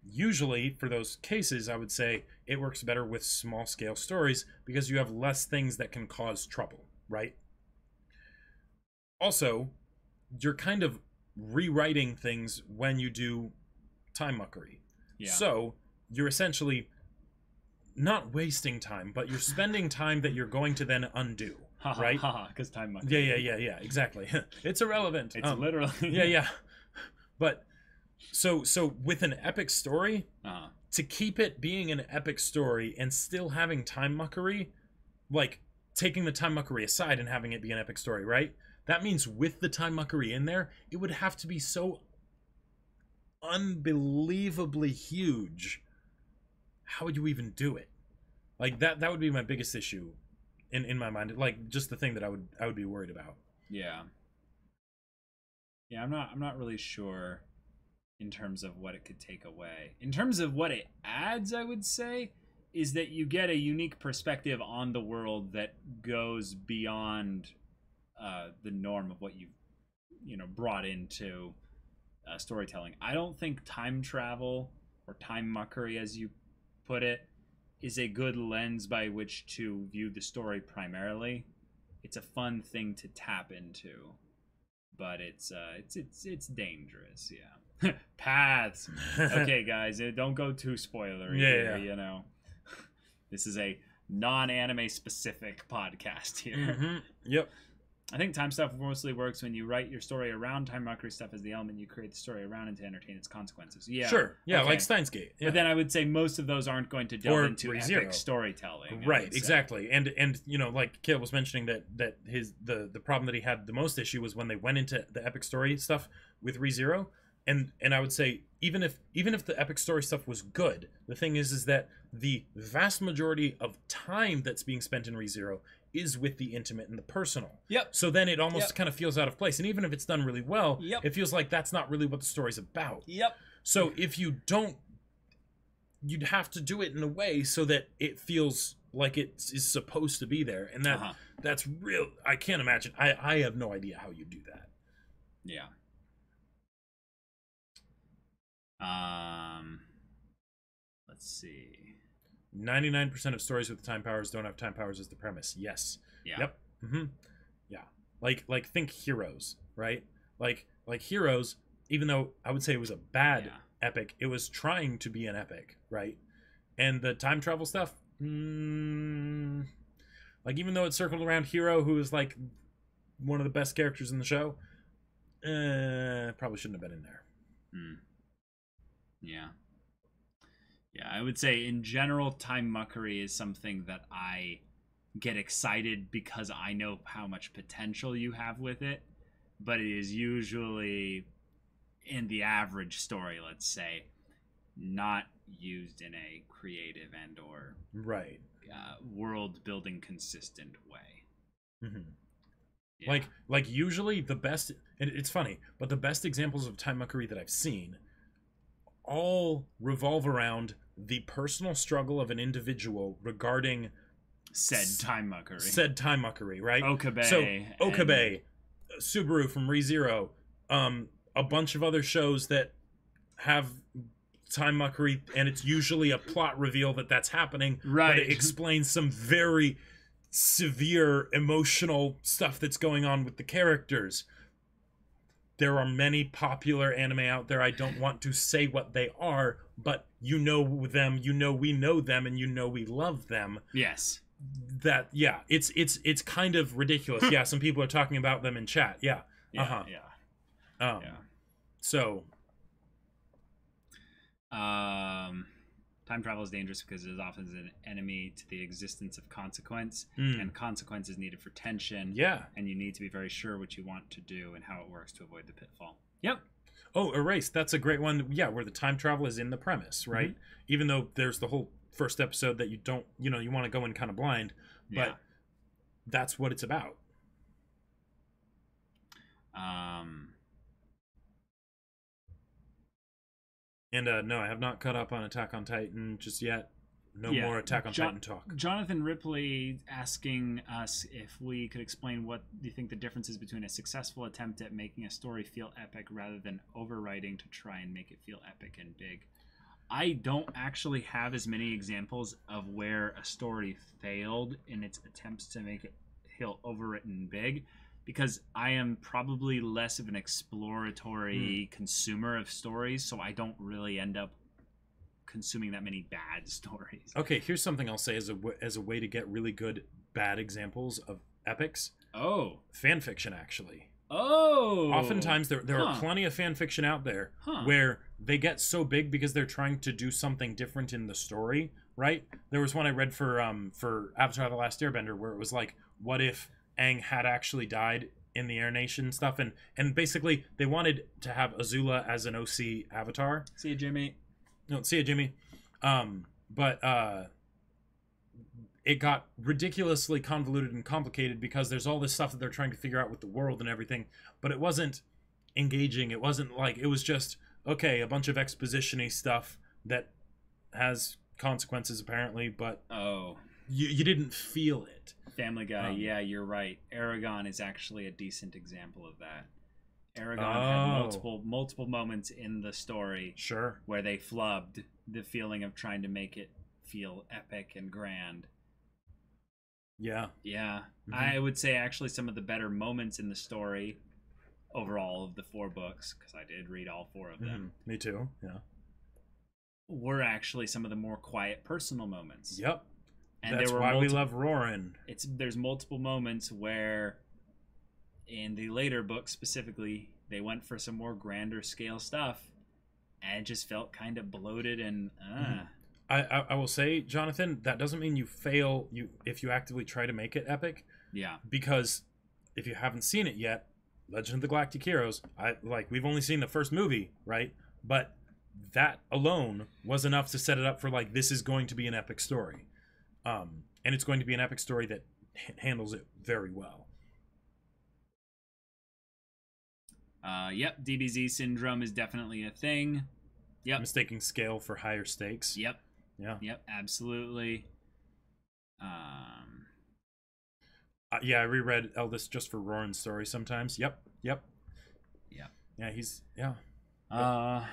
Usually, for those cases, I would say it works better with small-scale stories because you have less things that can cause trouble, right? Also, you're kind of rewriting things when you do time muckery. Yeah. So, you're essentially not wasting time, but you're spending time that you're going to then undo, right? Because time muckery. Yeah, exactly. It's irrelevant. It's literally... Yeah. But, so with an epic story, to keep it being an epic story and still having time muckery, like, taking the time muckery aside and having it be an epic story, right? That means with the time muckery in there, it would have to be so unbelievably huge. How would you even do it? Like, that would be my biggest issue in my mind. Like, just the thing that I would be worried about. Yeah, I'm not really sure in terms of what it could take away. In terms of what it adds, I would say, is that you get a unique perspective on the world that goes beyond the norm of what you've brought into storytelling. I don't think time travel or time muckery, as you put it, is a good lens by which to view the story primarily. It's a fun thing to tap into, but it's dangerous. Yeah. Paths. Okay, guys, don't go too spoilery here. Yeah. This is a non-anime specific podcast here. Yep. I think time stuff mostly works when you write your story around time muckery stuff as the element you create the story around and to entertain its consequences. Yeah. Sure. Yeah, okay. Like Steins Gate. Yeah. But then I would say most of those aren't going to delve into epic storytelling. Right, exactly. And like Caleb was mentioning that the problem that he had the most issue was when they went into the epic story stuff with ReZero. And I would say even if the epic story stuff was good, the thing is that the vast majority of time that's being spent in ReZero is with the intimate and the personal. Yep. So then it almost kind of feels out of place. And even if it's done really well, it feels like that's not really what the story's about. Yep. So if you don't you'd have to do it in a way so that it feels like it is supposed to be there, and that's real. I can't imagine. I have no idea how you do that. Yeah. Let's see. 99% of stories with time powers don't have time powers as the premise. Yes. Yeah. Yep. Yeah. Like think Heroes, right? Like Heroes, even though I would say it was a bad epic, it was trying to be an epic, right? And the time travel stuff, like even though it circled around Hero, who is like one of the best characters in the show, probably shouldn't have been in there. Yeah. Yeah, I would say in general, time muckery is something that I get excited because I know how much potential you have with it, but it is usually in the average story, let's say, not used in a creative and or world building consistent way. Yeah. Like usually the best, and it's funny, but the best examples of time muckery that I've seen all revolve around the personal struggle of an individual regarding said time muckery, right? Okabe. So Okabe, Subaru from ReZero, a bunch of other shows that have time muckery, and it's usually a plot reveal that's happening, right? But it explains some very severe emotional stuff that's going on with the characters. There are many popular anime out there. I don't want to say what they are, but you know them, you know we know them, and you know we love them. Yes. That it's kind of ridiculous. Yeah, some people are talking about them in chat. Yeah. So time travel is dangerous because it is often an enemy to the existence of consequence, and consequence is needed for tension. Yeah. And you need to be very sure what you want to do and how it works to avoid the pitfall. Yep. Oh, Erased. That's a great one. Yeah, where the time travel is in the premise, right? Even though there's the whole first episode that you don't, you want to go in kind of blind, but that's what it's about. And no, I have not caught up on Attack on Titan just yet. No more Attack on Titan talk. Jonathan Ripley asking us if we could explain what do you think the difference is between a successful attempt at making a story feel epic rather than overwriting to try and make it feel epic and big. I don't actually have as many examples of where a story failed in its attempts to make it feel overwritten big, because I am probably less of an exploratory consumer of stories, so I don't really end up consuming that many bad stories. Okay, here's something I'll say as a way to get really good bad examples of epics. Oh. Fan fiction, actually. Oh. Oftentimes there are plenty of fan fiction out there where they get so big because they're trying to do something different in the story, right? There was one I read for Avatar: The Last Airbender where it was like, what if Aang had actually died in the Air Nation stuff, and basically they wanted to have Azula as an OC avatar. See you, Jimmy. No, see you, Jimmy. But it got ridiculously convoluted and complicated because there's all this stuff that they're trying to figure out with the world and everything, but it wasn't engaging. It wasn't like, it was just, okay, a bunch of exposition-y stuff that has consequences apparently, but you didn't feel it. Family Guy, yeah, you're right. Aragon is actually a decent example of that. Aragon had multiple moments in the story where they flubbed the feeling of trying to make it feel epic and grand. Yeah. I would say actually some of the better moments in the story overall of the 4 books, because I did read all 4 of them. Me too. Yeah. Were actually some of the more quiet personal moments. Yep. And that's why we love Roarin'. There's multiple moments where in the later books specifically they went for some more grander scale stuff and it just felt kind of bloated and I will say, Jonathan, that doesn't mean you fail if you actively try to make it epic. Yeah. Because if you haven't seen it yet, Legend of the Galactic Heroes, we've only seen the first movie, right? But that alone was enough to set it up for this is going to be an epic story. And it's going to be an epic story that handles it very well. Yep, DBZ syndrome is definitely a thing. Yep. Mistaking scale for higher stakes. Yep. Yeah. Yep. Absolutely. Yeah, I reread Eldest just for Roran's story sometimes. Yep. Yeah. He's I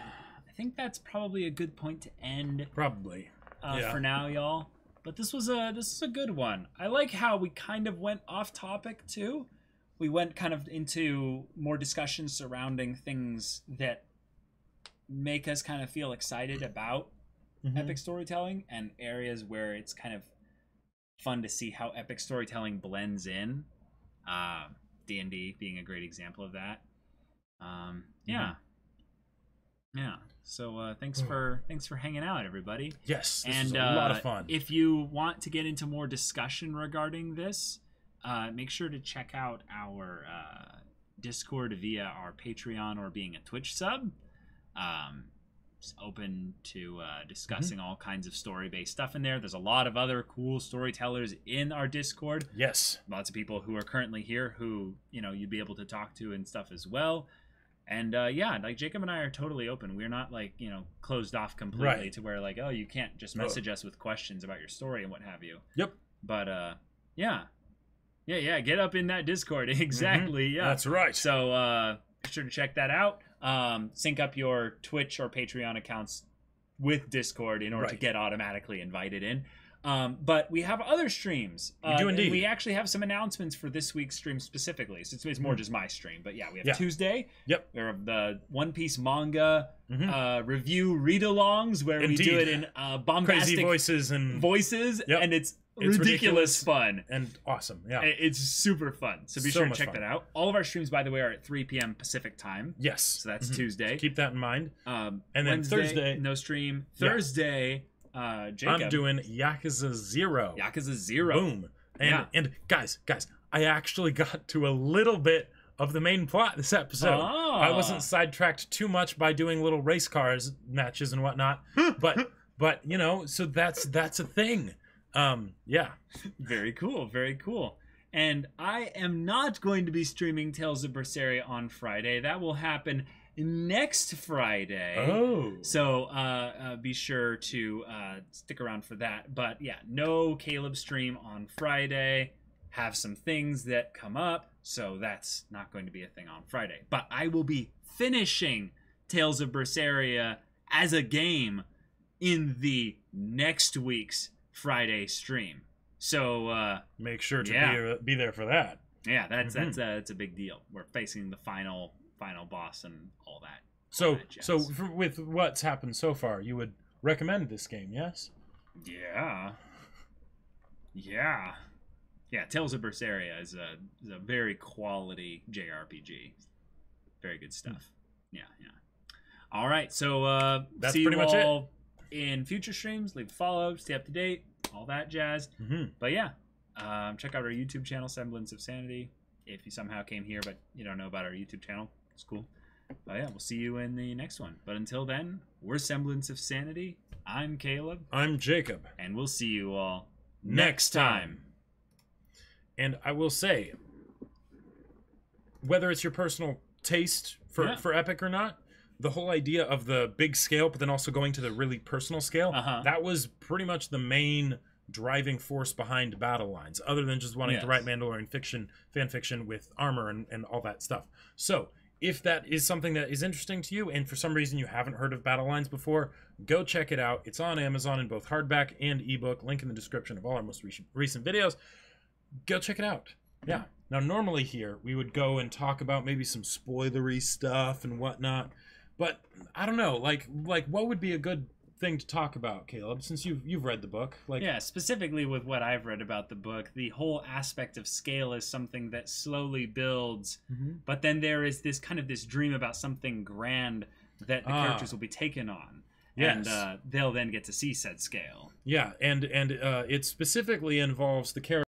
think that's probably a good point to end. Probably. For now, y'all. But this was a good one. I like how we kind of went off topic too. We went kind of into more discussions surrounding things that make us kind of feel excited about epic storytelling, and areas where it's kind of fun to see how epic storytelling blends in. D&D being a great example of that. Yeah. So thanks for hanging out, everybody. Yes, this was a lot of fun. If you want to get into more discussion regarding this, make sure to check out our Discord via our Patreon or being a Twitch sub. It's open to discussing all kinds of story-based stuff in there. There's a lot of other cool storytellers in our Discord. Yes. Lots of people who are currently here who, you'd be able to talk to and stuff as well. And like Jacob and I are totally open. We're not like, closed off completely to where like, oh, you can't just message us with questions about your story and what have you. Yep. But yeah, get up in that Discord. Exactly. Yeah. That's right. So be sure to check that out. Sync up your Twitch or Patreon accounts with Discord in order to get automatically invited in. But we have other streams. We do indeed. We actually have some announcements for this week's stream specifically. So it's more just my stream. But yeah, we have Tuesday. Yep. We have the One Piece manga review read-alongs where we do it in bombastic crazy voices and it's ridiculous fun and awesome. Yeah, it's super fun. So be sure to check that out. All of our streams, by the way, are at 3 p.m. Pacific time. Yes, so that's Tuesday. So keep that in mind. And then Wednesday, Thursday, no stream. Thursday, Jacob, I'm doing Yakuza 0. Yakuza 0. Boom. And guys, I actually got to a little bit of the main plot this episode. I wasn't sidetracked too much by doing little race cars matches and whatnot. but so that's a thing. Very cool. And I am not going to be streaming Tales of Berseria on Friday. That will happen next Friday. So be sure to stick around for that. But yeah, no Caleb stream on Friday. Have some things that come up, so that's not going to be a thing on Friday. But I will be finishing Tales of Berseria as a game in the next week's Friday stream. So make sure to be there for that. Yeah, that's a big deal. We're facing the final boss and all that. So with what's happened so far, you would recommend this game, yes? Yeah, Tales of Berseria is a very quality JRPG. Very good stuff. Yeah. All right, so that's see pretty you much all in future streams. Leave a follow, stay up to date, all that jazz. But yeah, check out our YouTube channel, Semblance of Sanity. If you somehow came here but you don't know about our YouTube channel, it's cool. But yeah, we'll see you in the next one. But until then, we're Semblance of Sanity. I'm Caleb. I'm Jacob. And we'll see you all next time. And I will say, whether it's your personal taste for epic or not, the whole idea of the big scale, but then also going to the really personal scale, that was pretty much the main driving force behind Battle Lines, other than just wanting to write Mandalorian fan fiction with armor and all that stuff. So if that is something that is interesting to you, and for some reason you haven't heard of Battle Lines before, go check it out. It's on Amazon in both hardback and ebook. Link in the description of all our most recent videos. Go check it out. Yeah. Now, normally here, we would go and talk about maybe some spoilery stuff and whatnot. But, I don't know, like what would be a good thing to talk about, Caleb, since you've read the book? Yeah, specifically with what I've read about the book, the whole aspect of scale is something that slowly builds, but then there is this dream about something grand that the characters will be taken on. Yes. And they'll then get to see said scale. Yeah, and it specifically involves the character